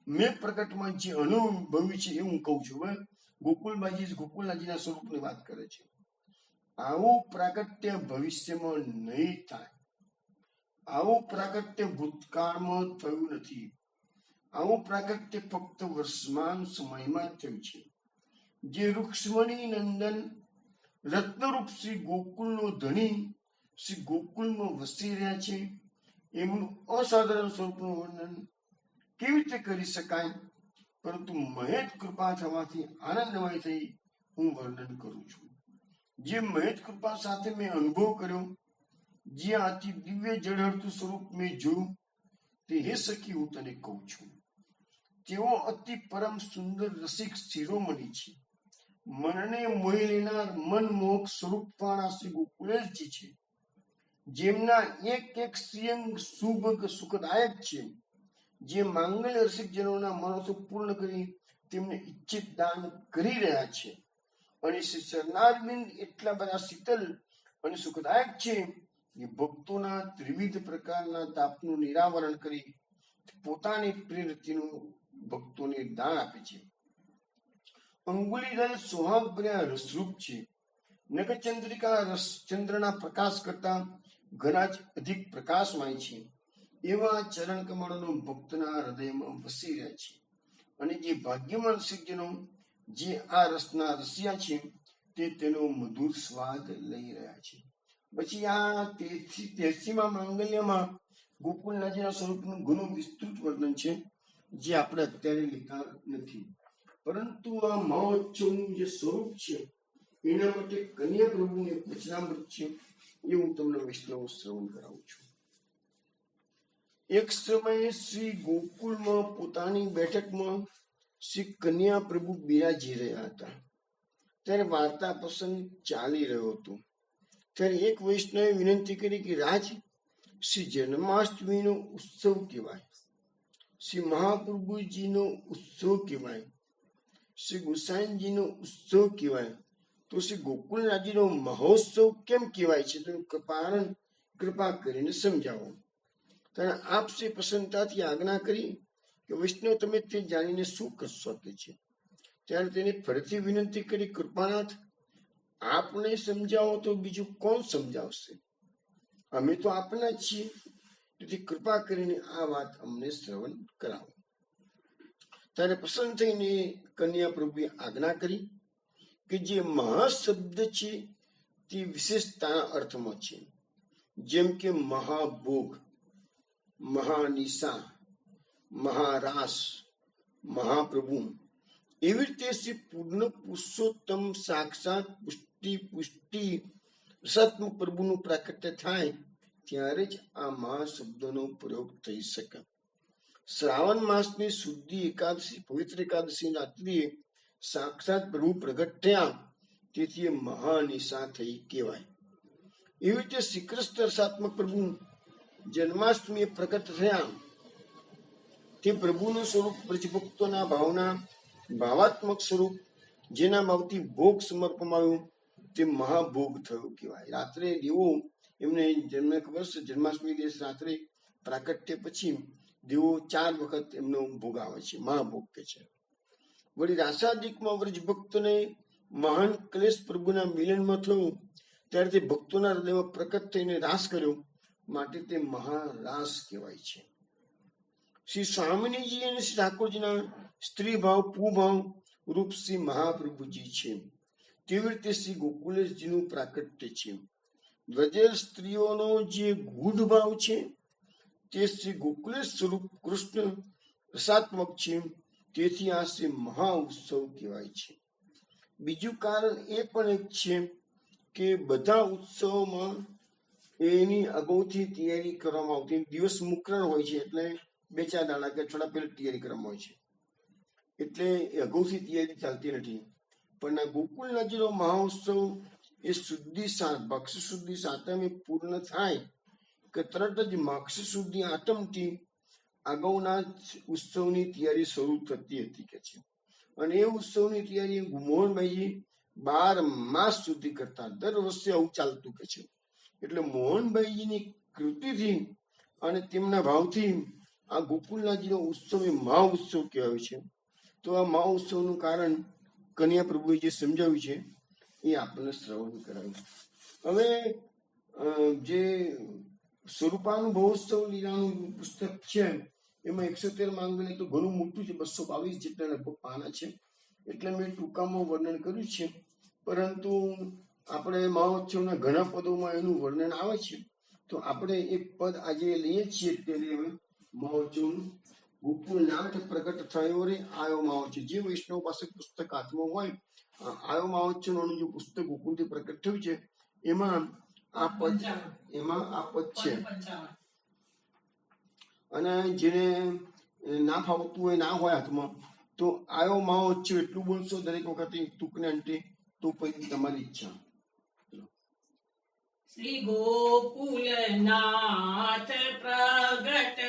મેં પ્રકટમાં જે અનુભવ્યું છે એ હું કહું છું. હવે ગોકુળનાથજીના સ્વરૂપની વાત કરે છે. આવું પ્રાગટ્ય ભવિષ્યમાં નહીં થાય. આવું પ્રાગટ્ય ભૂતકાળમાં થયું નથી. આવું પ્રાગટ્ય ફક્ત વર્તમાન સમયમાં થયું છે. જે રૂક્ષ્મણી નંદન રત્નરૂપ શ્રી ગોકુળનો ધણી શ્રી ગોકુળમાં વસી રહ્યા છે એમનું અસાધારણ સ્વરૂપનું વર્ણન કેવી રીતે કરી શકાય, પરંતુ મહેત કૃપા થવાથી આનંદમય થઈ હું વર્ણન કરું છું. જે મહેત કૃપા સાથે મેં અનુભવ કર્યો, જે અતિ દિવ્ય જળહળતું સ્વરૂપ મેં જોયું તે હે સખી હું તને કહું છું. તેઓ અતિ પરમ સુંદર રસિક શિરોમણી છે. મનને મોહી લેનાર મનમોહક સ્વરૂપ પણ આ શ્રી ગોકુલેશજી છે. જેમના એક એક શ્રીઅંગ સુખદાયક છે. જે માંગલ્ય રસિકજનોના મનોરથો પૂર્ણ કરી તેમને ઈચ્છિત દાન કરી રહ્યા છે. અને શ્રી ચરણારવિંદ એટલા બધા શીતલ અને સુખદાયક છે એ ભક્તોના ત્રિવિધ પ્રકારના તાપનું નિરાવરણ કરી પોતાની પ્રેરતિનું ભક્તોને દાન આપે છે. અંગુલીધર સુહાગ્ર્યા રસરૂપ છે. નખચંદ્રિકા ચંદ્રના પ્રકાશ કરતા ઘણા જ અધિક પ્રકાશમય છે. એવા ચરણ કમળનો ભક્તના હૃદયમાં વસી રહ્યા છે. અને જે ભાગ્યવાન રસિકજનો જે આ રસના રસિયા છે તે તેનો મધુર સ્વાદ લઈ રહ્યા છે. પછી આ 83મા માંગલ્યમાં ગોકુળનાથજીના સ્વરૂપનું ઘણું વિસ્તૃત વર્ણન છે જે આપણે અત્યારે લેતા નથી. પરંતુ આ મહોત્સવનું જે સ્વરૂપ છે એના માટે કન્યા પ્રભુ એક વચનામૃત છે એ હું તમને વૈષ્ણવ શ્રવણ કરાવું છું. એક સમયે શ્રી ગોકુળમાં પોતાની બેઠકમાં શ્રી કન્યા પ્રભુ બિરાજી રહ્યા હતા. ત્યારે વાર્તા પ્રસંગ ચાલી રહ્યો હતો. ત્યારે એક વૈષ્ણવે વિનંતી કરી કે રાજ, શ્રી જન્માષ્ટમીનો ઉત્સવ કહેવાય, શ્રી મહાપ્રભુજીનો ઉત્સવ કહેવાય, શ્રી ગુસાઈજીનો ઉત્સવ કહેવાય, તો શ્રી ગોકુળનાથજીનો મહોત્સવ કેમ કહેવાય છે? તો કૃપા કરીને સમજાવો. ત્યારે આપ શ્રી પ્રસન્નતાથી આજ્ઞા કરી કે વૈષ્ણવ તમે તે જાણીને શું કરશો કે છે. ત્યારે તેને ફરીથી વિનંતી કરી, કૃપાનાથ આપને સમજાવો તો બીજું કોણ સમજાવશે? અમે તો આપના જ છીએ, તેથી કૃપા કરીને આ વાત અમને શ્રવણ કરાવો. ત્યારે પ્રસન્ન થઈને કન્યા પ્રભુએ આજ્ઞા કરી કે જે મહાશબ્દ છે તે વિશેષતાના અર્થમાં છે, જેમ કે મહાભોગ, મહાનિશા, મહારાસ, મહાપ્રભુ. એવી રીતે શ્રી પૂર્ણ પુરુષોત્તમ સાક્ષાત પુષ્ટિ રસાત્મક પ્રભુનું પ્રાકટ્ય થાય ત્યારે જ આ મહાશબ્દનો પ્રયોગ થઈ શકે. શ્રાવણ માસની શુદ્ધિ એકાદશી, પવિત્ર એકાદશી રાત્રિએ સાક્ષાત પ્રભુ પ્રગટ થયા, તેથી એ મહાનિશા થઈ કહેવાય. એવી રીતે શ્રી કૃષ્ણ રસાત્મક પ્રભુ જન્માષ્ટમીએ પ્રગટ થયા, તે પ્રભુનું સ્વરૂપ બ્રજભક્તોના ભાવાત્મક સ્વરૂપ, જેના ભાવથી ભોગ સમર્પવામાં આવ્યું, તે મહાભોગ થયું કહેવાય. રાત્રે દેવો એમને ખબર છે, જન્માષ્ટમી દિવસ રાત્રે પ્રાકટ્ય પછી દેવો 4 વખત એમનો ભોગ આવે છે, મહાભોગ કે છે. વળી રાસાદિકમાં વ્રજભક્તોને મહાન ક્લેશ પ્રભુના મિલનમાં થયું, ત્યારે તે ભક્તોના હૃદયમાં પ્રકટ થઈને રાસ કર્યો, માટે તે મહારાસ કહેવાય છે. શ્રી સ્વામિનીજી અને શ્રી ઠાકોરજીના સ્ત્રી ભાવ, પુભાવ રૂપ શ્રી મહાપ્રભુજી છે. તેવી રીતે શ્રી ગોકુલેશજીનું પ્રાકટ્ય છે. વ્રજેલ સ્ત્રીઓનો જે ગૂઢ ભાવ છે તે શ્રી ગોકુલેશ સ્વરૂપ કૃષ્ણ રસાત્મક છે, તેથી આ શ્રી મહા ઉત્સવ કહેવાય છે. બીજું કારણ એ પણ એક છે કે બધા ઉત્સવોમાં એની અગાઉથી તૈયારી કરવામાં આવતી. દિવસ મુકરણ હોય છે, એટલે 2-4 દાડા કે થોડા પહેલા તૈયારી કરવામાં હોય છે, એટલે અગાઉથી તૈયારી ચાલતી નથી. પણ આ ગોકુળનાથજીનો મહોત્સવ એ માક્ષ શુદ્ધિ સાતમે પૂર્ણ થાય કે તરત જ માક્ષ શુદ્ધિ આઠમથી અગાઉના ઉત્સવની તૈયારી શરૂ થતી હતી કે છે. અને એ ઉત્સવની તૈયારી મોહનભાઈજી 12 માસ સુધી કરતા, દર વર્ષે આવું ચાલતું કે છે. એટલે મોહનભાઈજીની કૃતિથી અને તેમના ભાવથી આ ગોકુળનાથજીનો ઉત્સવ એ મહા ઉત્સવ કહેવાય છે. તો આ મહા ઉત્સવનું કારણ કન્યા પ્રભુએ જે સમજાવ્યું છે એ આપણને શ્રવણ કરાવ્યું. હવે જે સ્વરૂપાનુભવોત્સવ લીલાનું પુસ્તક છે, એમાં 113 માંગણી તો ઘણું મોટું છે, 222 જેટલા લગભગ પાના છે, એટલે મેં ટૂંકામાં વર્ણન કર્યું છે. પરંતુ આપણે મહોત્સવના ઘણા પદોમાં એનું વર્ણન આવે છે, તો આપણે એક પદ આજે લઈએ છીએ. ત્યારે મહોત્સવનું ગોકુળનાથ પ્રગટ થયો રે આયો મહોત્સવ. જે વૈષ્ણવ પાસે પુસ્તક હાથમાં હોય, આયો મહોત્સવનું જે પુસ્તક ગોકુળથી પ્રગટ થયું છે, એમાં આ પદ છે. અને જેને ના ફાવતું હોય, ના હોય હાથમાં, તો આયો મહોત્સવ એટલું બોલશો દરેક વખતે ટૂંકને અંતે, તો પછી તમારી ઈચ્છા. શ્રી ગોકુલનાથ પ્રગટ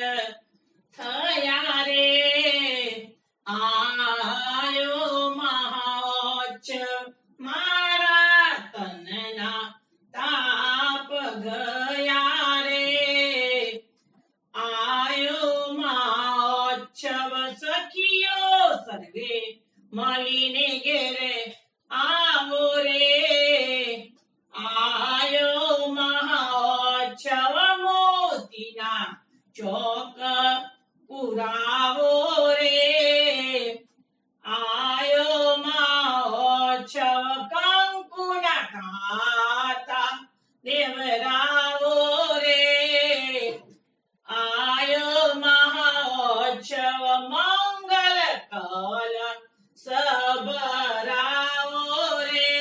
થયા રે આયો મહોત્સવ, મારા તનના તાપ ગયા રે આયો મહોત્સવ, સખીઓ સર્વે મળીને ઘેરે આવો રે આયો મહોત્સવ, મોતીના ચોક પુરાવો રે આયો મહોત્સવ, કંકુના કાંતા દેવરાવો રે આયો મહોત્સવ, મંગલ કલ સબરાવો રે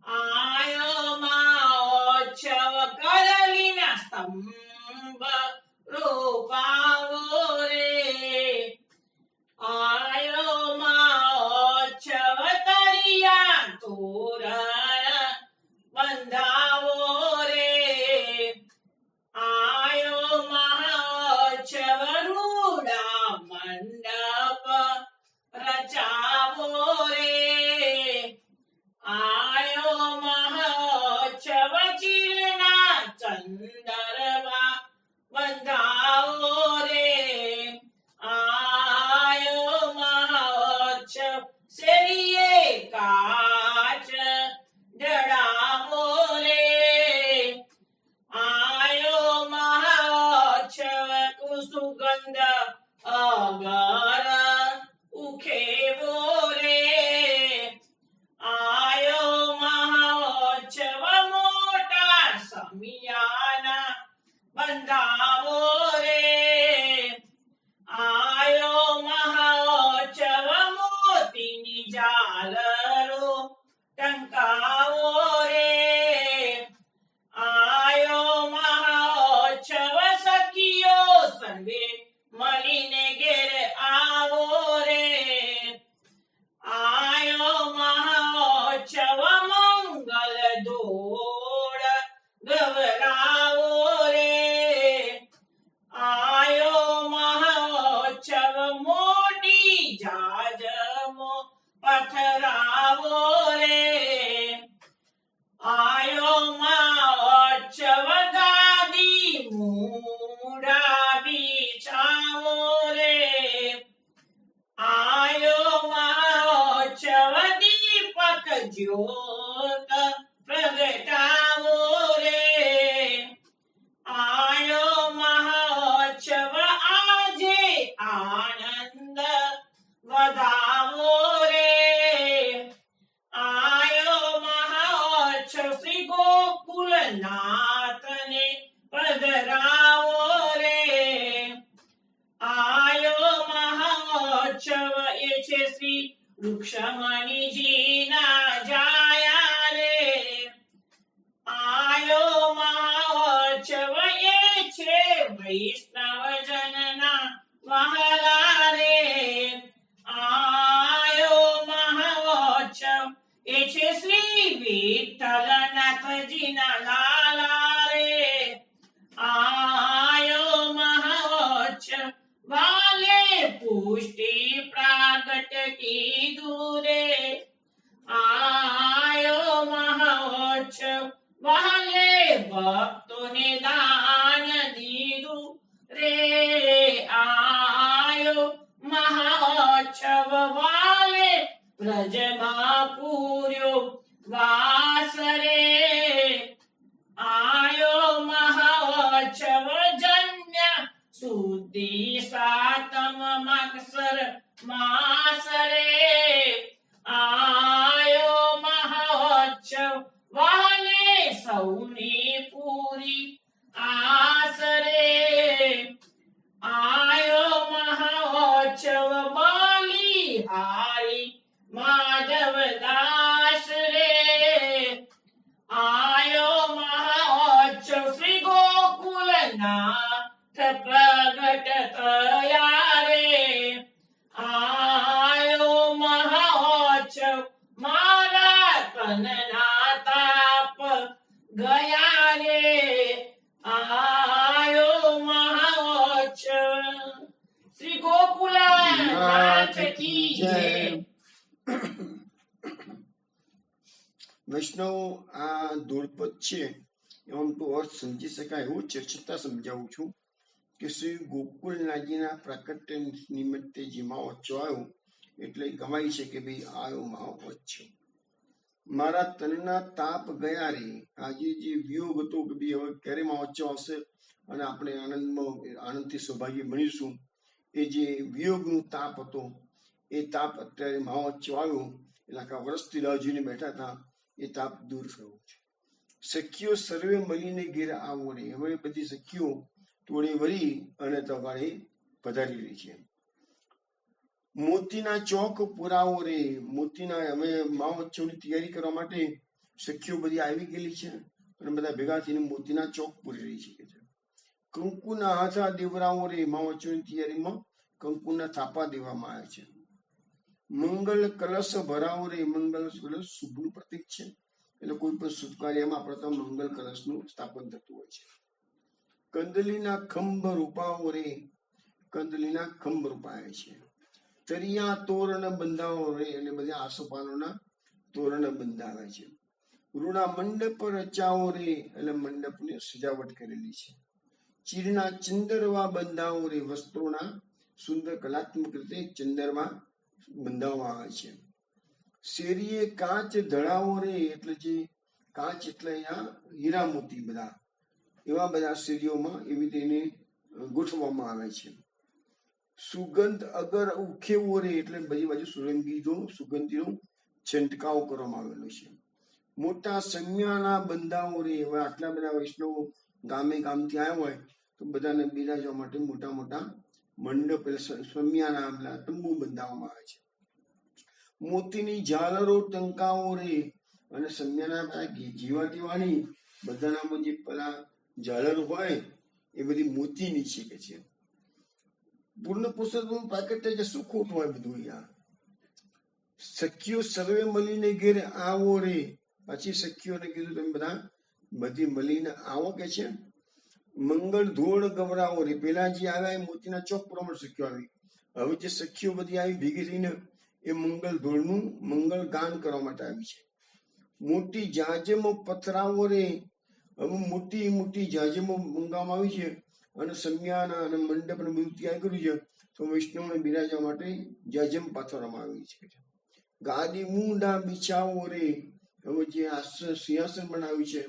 આયો મહોત્સવ, કલલીના સ્તંભ રોપાવો રે આયો મહોત્સવ, તરિયા તોરણ બંધાવો રે આયો મહોત્સવ, રૂડા મંડપ રચાવો રે આયો મહોત્સવ, ચીરના ચંદરવા બંધાવો રે આયો મહોત્સવ, શેરીએ કાચ જડાવો રે પથરાવો રે આયો મહોત્સવ ગાદી મૂડા બિછાવો રે આયો મહોત્સવ દીપક જ્યોત પ્રગટાવો રે આયો મહોત્સવ આજે આનંદ વધાવો રે આયો મહોત્સવ શ્રી ગોકુલનાથને પધરાવો રે આયો મહોત્સવ એ છે શ્રી રૂક્ષમણીજીના જાયા રે આયો મહોત્સવ એ છે વૈષ્ણવજનના વહાલા રે આયો મહોત્સવ એ છે શ્રી વિઠ્ઠલનાથજીના લાલા રે આયો મહોત્સવ વાલે પુષ્ટિ પ્રાગટ કીધું રે આયો મહોત્સવ વાલે ભક્તોને દાન દીધું રે આયો મહોત્સવ વાલે બ્રજમાં પૂર્યો વાસ રે આયો મહોત્સવ જન્ય શુદ્ધિ સાતમ મકસર માસ રે આયો મહોત્સવ વાલે સૌની પૂરી આસ રે આયો મહોત્સવ બલિહારી માધવ દાસ રે આયો મહોત્સવ શ્રી ગોકુલનાથ પ્રગટ થયા રે આયો મહોત્સવ મારા તનના તાપ ગયા રે આયો મહોત્સવ શ્રી ગોકુલનાથ કી જય વૈષ્ણવ આ ધૂળપદ છે એમ તો અર્થ સમજી શકાય એવું છે, છતાં સમજાવું છું કે શ્રી ગોકુલનાથજીના પ્રાકટ્ય નિમિત્તે જે મહોત્સવ આવ્યો એટલે ગવાય છે કે ભાઈ આવ્યો મહોત્સવ મારા તનના તાપ ગયા રે. આજે જે વિયોગ હતો કે ભાઈ હવે ક્યારે મહોત્સવ આવશે અને આપણે આનંદથી સૌભાગ્ય બનીશું, એ જે વિયોગનું તાપ હતો એ તાપ અત્યારે મહોત્સવ આવ્યો એટલે આખા વર્ષથી રાહ જોઈને બેઠા હતા, એ તાપ દૂર થયો છે. સખીઓ સર્વે મળીને ઘેર આવો રે. હવે બધી સખીઓ ટોળી વળી અને તમારે પધારી રહી છે. મોતીના ચોક પુરાવો રે. મોતીના અમે મહોત્સવની તૈયારી કરવા માટે સખીઓ બધી આવી ગયેલી છે અને બધા ભેગા થઈને મોતીના ચોક પૂરી રહી છે. કંકુના હાથા દેવરાવો રે. મહોત્સવની તૈયારીમાં કંકુના થાપા દેવામાં આવે છે. મંગલ કલશ ભરાવો રે. મંગલ કલશ શુભનું પ્રતીક છે એટલે કોઈ પણ શુભ કાર્યમાં આપણે તો મંગલ કલશનું સ્થાપન થતું હોય છે. કંદલીના ખંભ રૂપાવો રે. કંદલીના ખંભ રૂપાય છે. તરિયા તોરણ બંધાવો રે. એટલે બધા આસોપાલોના તોરણ બંધાવે છે. રૂડા મંડપ રચાવો રે. એટલે મંડપની સજાવટ કરેલી છે. ચીરના ચંદરવા બંધાવો રે. વસ્ત્રોના સુંદર કલાત્મક રીતે ચંદરવા બંધાવવામાં આવે છે. શેરીએ કાચ ધડાવો રે. એટલે જે કાચ એટલે અહીંયા હીરા મોતી બધા એવા બધા શેરીઓમાં એવી રીતે એને ગોઠવવામાં આવે છે. સુગંધ અગર ઉખેવો રે. એટલે બધી બાજુ સુગંધીનો છંટકાવ કરવામાં આવેલો છે. મોટા સમિયાના બંધાવો રે. હવે આટલા બધા વૈષ્ણવો ગામે ગામથી આવ્યા હોય તો બધાને બિરાજવા માટે મોટા મોટા મંડપ સમિયાના તંબુ બંધાવવામાં આવે છે. મોતીની ઝાલરો ટંકાવો રે. અને સમિયાના જીવાતીવાણી બધાનામાં જે પેલા ઝાલર હોય એ બધી મોતીની છે કે છે. પૂર્ણ પુરુષોત્તમ પ્રાકટ્ય છે, શું ખોટ હોય બધું અહીંયા. સખીઓ સર્વે મળીને ઘેર આવો રે. પછી સખીઓને કીધું તમે બધા બધી મળીને આવો કે છે. મંગળ ધોળ ગવરાવો રે. પેલા જે આવ્યા એ મોતીના ચોક પ્રમાણે સખીઓ આવી. હવે જે સખીઓ બધી આવી ભેગી થઈને એ મંગલ ધોળનું મંગળ ગાન કરવા માટે આવી છે. મોટી જાજમો પથરાવો રે, હવે મોટી મોટી જાજમો મંગાવવામાં આવી છે અને સમિયાના અને મંડપ ને બધું તૈયાર કર્યું છે. તો વૈષ્ણવને બિરાજવા માટે જાજમ પાથરવામાં આવી છે. ગાદી મૂંડા બિછાવો રે, હવે જે આસન સિંહાસન બનાવ્યું છે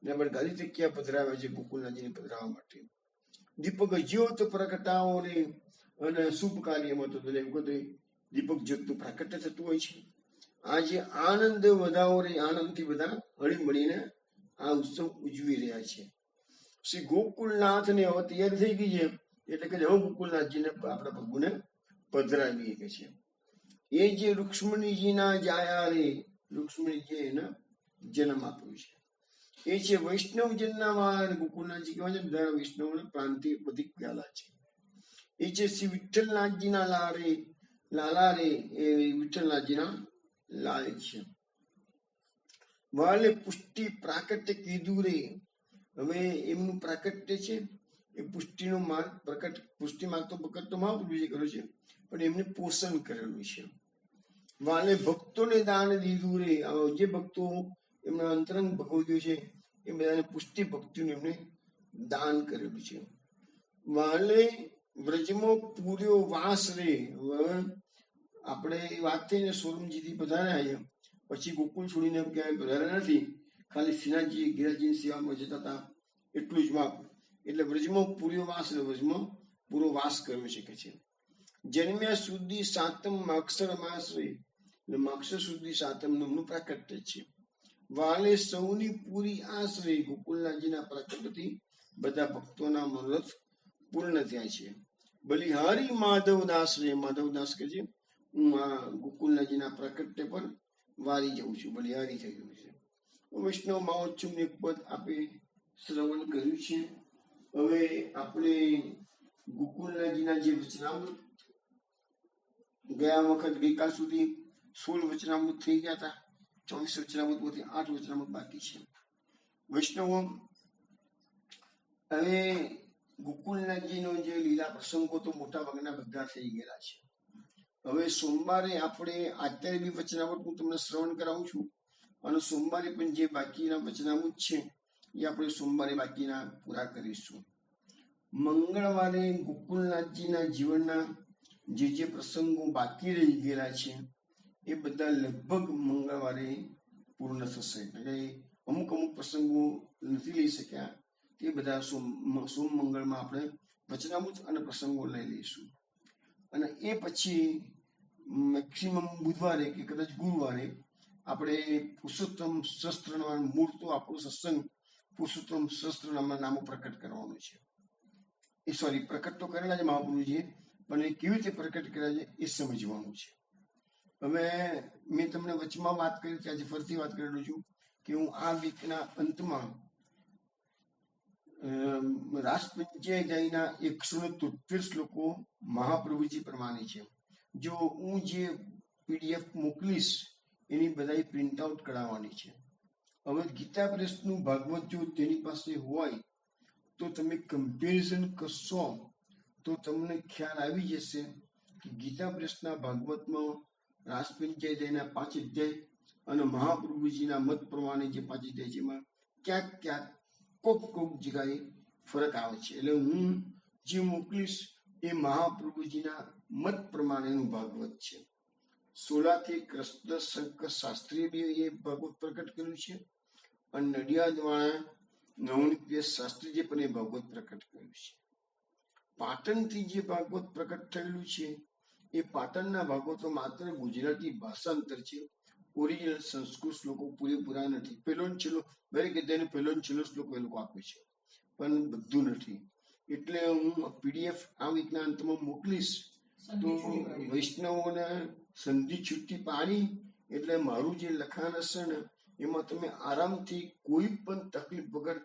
એના પર ગાદી તકિયા પધરાવ્યા છે ગોકુલનાથજીને પધરાવવા માટે. દીપક જ્યોત પ્રગટાવો રે, અને શુભ કાર્યમાં તો દરેક વખતે દીપક જ્યોતનું પ્રાકટ્ય થતું હોય છે. આજે આનંદ વધાવો રે, આનંદથી બધા હળી મળીને આ ઉત્સવ ઉજવી રહ્યા છે. શ્રી ગોકુલનાથને હવે તૈયાર થઈ ગઈ છે, એટલે કે હવે ગોકુલનાથજીને આપણા પ્રભુને પધરાવીએ કે છે. એ જે રૂક્ષ્મણીજીના જાયા રે, રૂક્ષ્મણીજી એને જન્મ આપ્યો છે. એ છે વૈષ્ણવજનના માર, ગોકુલનાથજી કહેવાય છે બધા વૈષ્ણવને પ્રાંતિ પ્રતિક પ્યાલા છે. એ છે શ્રી વિઠ્ઠલનાથજીના લારે, લાલા રે, એ વિઠ્ઠલનાથજીના લાલ છે. વાલે પુષ્ટિ પ્રાકટ્ય કીધું રે, હવે એમનું પ્રાકટ્ય છે એ પુષ્ટિનો માર્ગ પ્રકટ, પુષ્ટિ માર્ગ તો પ્રકટ તો મહાપ્રભુજીએ કર્યો છે, પણ એમને પોષણ કરેલું છે. વાલે ભક્તોને દાન દીધું રે, જે ભક્તો એમના અંતરંગ ભગવદીઓ છે એ બધાને પુષ્ટિ ભક્તિનું એમને દાન કરેલું છે. વાલે વ્રજમાં પૂર્યો વાસ રે, આપણે વાત થઈને સોરમજીથી પધાર્યા છે, પછી ગોકુળ છોડીને ક્યાંય પધાર્યા નથી, ખાલી શ્રીનાથજી ગિરિરાજની સેવામાં જતા હતા એટલું જ માપ. એટલે વ્રજમાં પૂર્યો વાસ રે, વ્રજમાં પૂરો વાસ કર્યો છે કે છે. જન્મ્યા સુધી સાતમ માક્ષર માસ રે, એટલે માક્ષર સુધી સાતમ નામનું પ્રાકટ્ય છે. વાલે સૌની પૂરી આસ રે, ગોકુલનાથજીના પ્રાકટ્યથી બધા ભક્તોના મનોરથ પૂર્ણ થયા છે. બલિહારી માધવદાસ રે, માધવદાસ કે છે હું આ ગોકુલનાથજીના પ્રાકટ્ય પર વારી જઉં છું, બલિહારી થઈ ગયું છે. વૈષ્ણવ મહોત્સવ એક પદ આપે શ્રવણ કર્યું છે. હવે આપણે ગોકુલનાથજીના જે વચનામૃત ગયા વખત ગઈકાલ સુધી 16 વચનામૃત થઈ ગયા હતા, 24 વચનામૃત માંથી 8 વચનામૃત બાકી છે. વૈષ્ણવો હવે ગોકુલનાથજીનો જે લીલા પ્રસંગો તો મોટા ભાગના બધા થઈ ગયેલા છે. હવે સોમવારે આપણે અત્યારે બી વચનામૃત હું તમને શ્રવણ કરાવું છું, અને સોમવારે પણ જે બાકીના વચનામૃત છે એ આપણે સોમવારે બાકીના પૂરા કરીશું. મંગળવારે ગોકુલનાથજીના જીવનના જે પ્રસંગો બાકી રહી ગયેલા છે એ બધા લગભગ મંગળવારે પૂર્ણ થશે. એટલે અમુક અમુક પ્રસંગો નથી લઈ શક્યા, તે બધા સોમ મંગળમાં આપણે વચનામૃત અને પ્રસંગો લઈ લઈશું. અને એ પછી મેક્સિમમ બુધવારે કે કદાચ ગુરુવારે આપણે પુરુષોત્તમ સહસ્ત્રનામ, મૂળ તો આપણું સત્સંગ પુરુષોત્તમ સહસ્ત્રનામના નામો પ્રકટ કરવાનું છે. એ સોરી, પ્રકટ તો કરેલા છે મહાપ્રભુજીએ, પણ એ કેવી રીતે પ્રકટ કર્યા છે એ સમજવાનું છે. હવે મેં તમને વચમાં વાત કરી, આજે ફરીથી વાત કરેલું છું કે હું આ વીકના અંતમાં રાસ પંચાયતના 173 શ્લોકો મહાપ્રભુજી પ્રમાણે છે. જો હું જે PDF મોકલીશ એની બધા પ્રિન્ટ આઉટ કરાવવાની છે. હવે ગીતા પ્રેસનું ભાગવત જો તેની પાસે હોય તો તમે કમ્પેરિઝન કરશો તો તમને ખ્યાલ આવી જશે કે ગીતા પ્રેસના ભાગવતમાં રાસ પંચાયતના 5 અધ્યાય અને મહાપ્રભુજીના મત પ્રમાણે જે 5 અધ્યાય છે એમાં ક્યાંક ક્યાંક કોક જગ્યાએ ફરક આવે છે. એટલે હું જે મોકલીશ એ મહાપ્રભુજીના મત પ્રમાણેનું ભાગવત છે. સોલાથી કૃષ્ણ શંકર શાસ્ત્રીએ બી એ ભાગવત પ્રકટ કર્યું છે, અને નડિયાદવાળા નવનીત શાસ્ત્રીજીએ પણ એ ભાગવત પ્રકટ કર્યું છે. પાટણથી જે ભાગવત પ્રકટ થયેલું છે એ પાટણના ભાગવતો માત્ર ગુજરાતી ભાષાંતર છે, ઓરિજિનલ સંસ્કૃત શ્લોકો પૂરેપૂરા નથી. પહેલો છેલ્લો દરેક અધ્યાયનો પહેલો છેલ્લો શ્લોક એ લોકો આપે છે, પણ બધું નથી. એટલે હું PDF આ વીકના અંતમાં મોકલીશ તો વૈષ્ણવોને સંધિ છૂટી પાડી, એટલે મારું જે લખાણ હશે ને એમાં તમે આરામથી કોઈ પણ તકલીફ વગર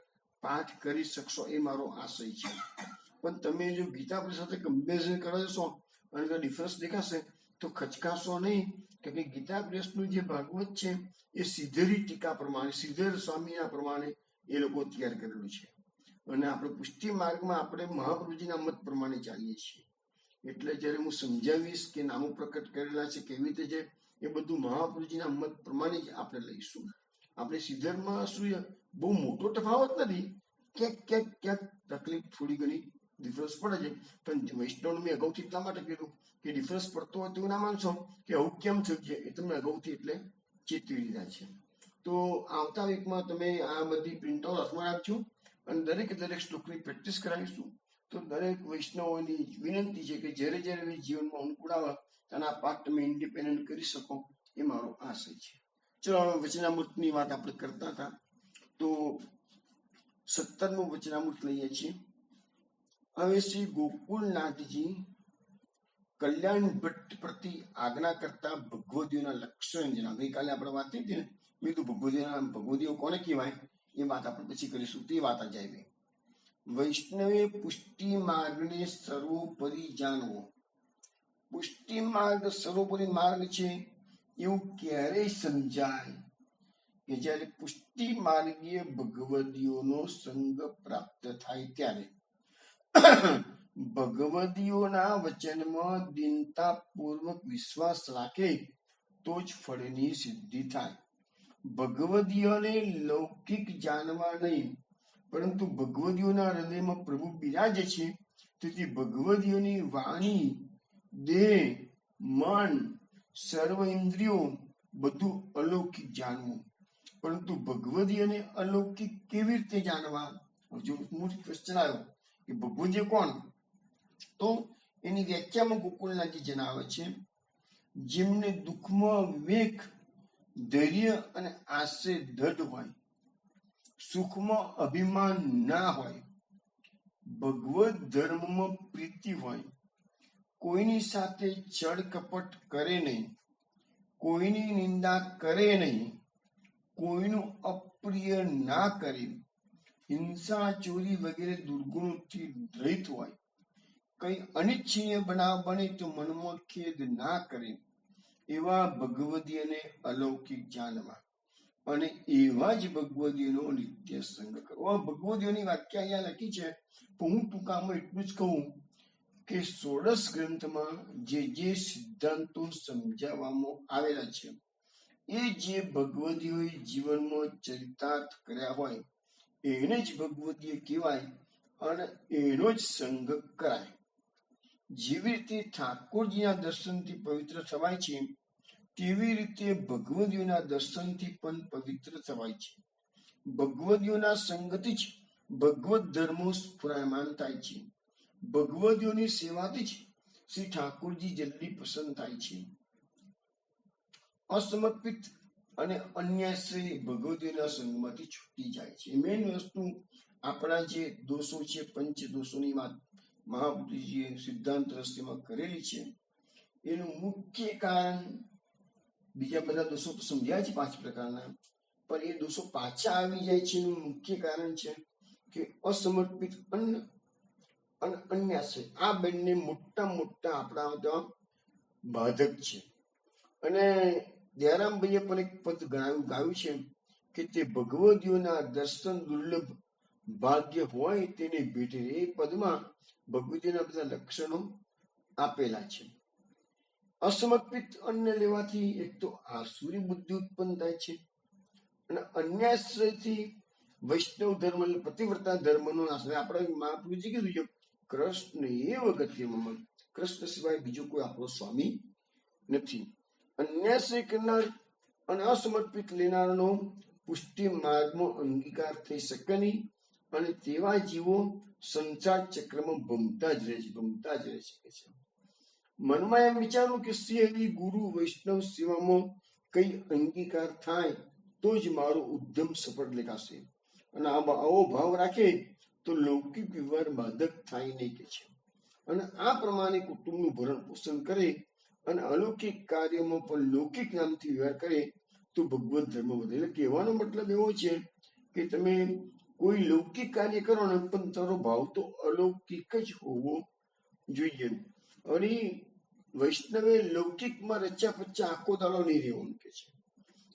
પાઠ કરી શકશો, એ મારો આશય છે. પણ તમે જો ગીતા પ્રેસ સાથે કમ્પેરિઝન કરશો અને ડિફરન્સ દેખાશે તો ખચકાશો નહીં, કે ગીતા પ્રેસનું જે ભાગવત છે એ શ્રીધરી ટીકા પ્રમાણે, શ્રીધર સ્વામીના પ્રમાણે એ લોકો તૈયાર કરેલું છે, અને આપણે પુષ્ટિ માર્ગમાં આપણે મહાપ્રભુજીના મત પ્રમાણે ચાલીએ છીએ. એટલે જયારે હું સમજાવીશ કે નામો પ્રકટ કરેલા છે કેવી રીતે છે, એ બધું મહાપુરુષજીના મત પ્રમાણે જ આપણે લઈશું. આપણે શ્રીધરમાં શું બહુ મોટો તફાવત નથી, ક્યાંક ક્યાંક ક્યાંક તકલીફ થોડી ઘણી ડિફરન્સ પડે છે, પણ વૈષ્ણવ મેં અગાઉથી એટલા માટે કીધું કે ડિફરન્સ પડતો હોય તેવું ના માનશો કે આવું કેમ થયું છે, એ તમને અગાઉથી એટલે ચેતવી દીધા છે. તો આવતા વીકમાં તમે આ બધી પ્રિન્ટઆઉટ હાથમાં રાખજો અને દરેક શ્લોકની પ્રેક્ટિસ કરાવીશું. તો દરેક વૈષ્ણવોની વિનંતી છે કે જ્યારે જ્યારે જીવનમાં અનુકૂળ આવે અને આ પાઠ તમે ઇન્ડિપેન્ડન્ટ કરી શકો, એ મારો આશય છે. ચલો હવે વચનામૃતની વાત આપણે કરતા હતા, તો 17મું વચનામૃત લઈએ છીએ. હવે શ્રી ગોકુળનાથજી કલ્યાણ ભટ્ટ પ્રતિ આજ્ઞા કરતા ભગવદીઓના લક્ષણ જણાવે. ગઈકાલે આપણે વાત થઈ હતી ને, મેં કીધું ભગવદીઓ કોને કહેવાય એ વાત આપણે પછી કરીશું. તે વાત આજે આવી. વૈષ્ણવે પુષ્ટિ માર્ગને સર્વોપરી જાણવો. પુષ્ટિ માર્ગ સર્વોપરી માર્ગ છે એવું ક્યારેય સમજાય કે જયારે પુષ્ટિ માર્ગીય ભગવદીઓનો સંગ પ્રાપ્ત થાય ત્યારે. ભગવદીઓના વચનમાં દીનતાપૂર્વક વિશ્વાસ રાખે તો જ ફળની સિદ્ધિ થાય. ભગવદીઓને લૌકિક જાણવા નહીં, પરંતુ ભગવદીઓના હૃદયમાં પ્રભુ બિરાજે છે, તેથી ભગવદીઓની વાણી, દેહ, મન, સર્વ ઇન્દ્રિયો બધું અલૌકિક જાણવું. પરંતુ ભગવદીઓને અલૌકિક કેવી રીતે જાણવા? જો મૂળ ક્વેશ્ચન આવ્યો કે ભગવદીઓ કોણ, તો એની વ્યાખ્યામાં ગોકુળનાથજી જણાવે છે, જેમને દુઃખમાં વિવેક, ધૈર્ય અને આશ્રય દ્રઢ હોય, સુખમાં અભિમાન ના હોય, ભગવદ ધર્મમાં પ્રીતિ હોય, કોઈની સાથે છળ કપટ કરે નહીં, કોઈની નિંદા કરે નહીં, કોઈનું અપ્રિય ના કરે, હિંસા, ચોરી વગેરે દુર્ગુણોથી રહિત હોય, કઈ અનિચ્છનીય બનાવ બને તો મનમાં ખેદ ના કરે, એવા ભગવદીઓને અલૌકિક જાણવા અને એવા જ ભગવદીઓનો નિત્ય સંગ કરવો. ભગવદીઓની વ્યાખ્યા અહીંયા લખી છે, પણ હું ટૂંકામાં એટલું જ કહું કે 16 ગ્રંથમાં જે સિદ્ધાંતો સમજાવવામાં આવેલા છે, એ જે ભગવદીઓએ જીવનમાં ચરિતાર્થ કર્યા હોય એને જ ભગવદીય કહેવાય અને એનો જ સંગ કરાય. જેવી રીતે ઠાકોરજીના દર્શનથી પવિત્ર થવાય છે, તેવી રીતે ભગવદીઓના દર્શનથી પણ પવિત્ર થવાય છે. ભગવદીઓના સંગથી જ ભગવદ ધર્મો સ્ફુરાયમાન થાય છે. ભગવદીઓની સેવાથી જ શ્રી ઠાકોરજી જલ્દી પસંદ થાય છે. અસમર્પિત અને અન્યાશ્રય ભગવદીઓના સંગમાંથી છૂટી જાય છે. મેઇન વસ્તુ આપણા જે દોષો છે, પંચ દોષોની વાત મહાપુરુષજીએ સિદ્ધાંત રહસ્યમાં કરેલી છે, એનું મુખ્ય કારણ, બીજા બધા દોષો તો સમજ્યા છે 5 પ્રકારના, પણ એ દોષો પાછા આવી જાય છે એનું મુખ્ય કારણ છે કે અસમર્પિત અને અન્યાશ્રય. આ બંને મોટા આપણા બાધક છે. અને દયારામભાઈએ પણ એક પદ ગાયું છે કે તે ભગવદીઓના દર્શન દુર્લભ ભાગ્ય હોય તેને ભેટે. એ પદમાં ભગવદીઓના બધા લક્ષણો આપેલા છે. અસમર્પિત અન્ન લેવાથી એક તો આસુરી બુદ્ધિ ઉત્પન્ન થાય છે અને અન્યાશ્રયથી વૈષ્ણવ ધર્મ પતિવ્રતા ધર્મનો નાશ. આપણે મહાપુરુષજી કીધું છે, કૃષ્ણ એવ ગતિમાં, કૃષ્ણ સિવાય બીજો કોઈ આપણો સ્વામી નથી. અન્યાશ્રય કરનાર અને અસમર્પિત લેનારનો પુષ્ટિ માર્ગમાં અંગીકાર થઈ શકે નહીં અને તેવા જીવો સંસાર ચક્રમાં ભમતા જ રહે શકે છે. મનમાં એમ વિચારવું કે શ્રી હરિ ગુરુ વૈષ્ણવ સેવામાં કઈ અંગીકાર થાય તો જ મારો ઉદ્યમ સફળ લેખાશે, અને આવો ભાવ રાખે તો લૌકિક વ્યવહાર બાધક થાય નહીં કે છે. અને આ પ્રમાણે કુટુંબનું ભરણ પોષણ કરે અને અલૌકિક કાર્યમાં પણ લૌકિક નામથી વ્યવહાર કરે તો ભગવત ધર્મ વધે. એટલે કહેવાનો મતલબ એવો છે કે તમે કોઈ લૌકિક કાર્ય કરો ને પણ તારો ભાવ તો અલૌકિક જ હોવો જોઈએ. અને વૈષ્ણવે લૌકિકમાં રચ્યા પચ્યા આખો દાડો નહીં રહેવાનું કે છે.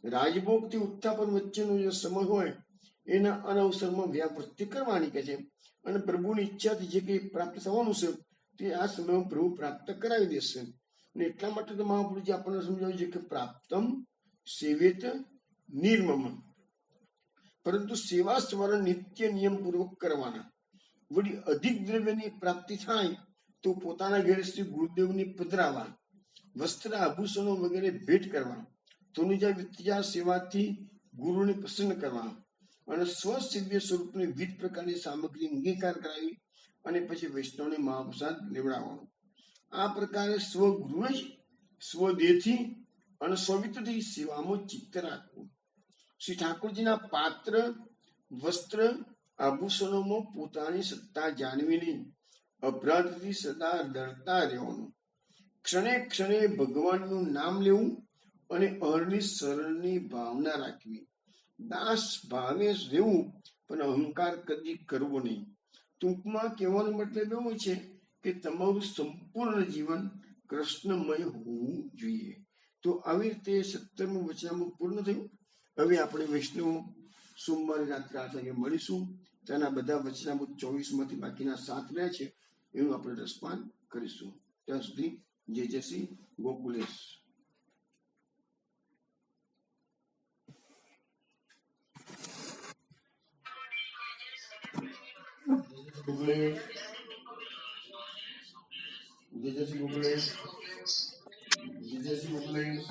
રાજભોગથી ઉત્થાપન વચ્ચેનો જે સમય હોય એના અનવસરમાં વ્યાવૃત્તિ કરવાની કે છે. અને પ્રભુની ઈચ્છાથી જે કંઈ પ્રાપ્ત થવાનું છે તે આ સમયમાં પ્રભુ પ્રાપ્ત કરાવી દેશે. અને એટલા માટે તો મહાપુરુષજી આપણને સમજાવ્યું છે કે પ્રાપ્તમ સેવેત નિર્મમ, પરંતુ સેવા સ્મરણ નિત્ય નિયમ પૂર્વક કરવાના. વળી અધિક દ્રવ્યની પ્રાપ્તિ થાય તો પોતાના ઘેર શ્રી ગુરુદેવને પધરાવા, વસ્ત્ર આભૂષણો વગેરે ભેટ કરવા, તનુજા વિત્યા સેવાથી ગુરુને પ્રસન્ન કરવા અને સ્વસિદ્ધ સ્વરૂપની વિવિધ પ્રકારની સામગ્રી અંગીકાર કરાવી અને પછી વૈષ્ણવને મહાપ્રસાદ લેવડાવવાનો. આ પ્રકારે સ્વગુરુને જ સ્વદેહથી અને સ્વવિત્તથી સેવામાં ચિત્ત રાખવું. શ્રી ઠાકોરજીના પાત્ર વસ્ત્ર આભૂષણોમાં પોતાની સત્તા જાણવીને અપરાધથી સદા ડરતા રહેવાનું. ક્ષણે ક્ષણે ભગવાનનું નામ લેવું અને અહરની શરણની ભાવના રાખવી. દાસ ભાવે રહેવું, પણ અહંકાર કદી કરવો નહીં. ટૂંકમાં કહેવાનો મતલબ એવો છે કે તમારું સંપૂર્ણ જીવન કૃષ્ણમય હોવું જોઈએ. તો આવી રીતે 17મું વચનામૃત પૂર્ણ થયું. હવે આપણે વૈષ્ણવ સોમવારે રાત્રે 8 વાગે મળીશું. તેના બધા વચનામૃત 24માંથી બાકીના 7 રહ્યા છે, એનું આપણે રસપાન કરીશું. ત્યાં સુધી જય શ્રી ગોકુલેશ. જય શ્રી ગોકુલેશ. જય શ્રી ગોકુલેશ.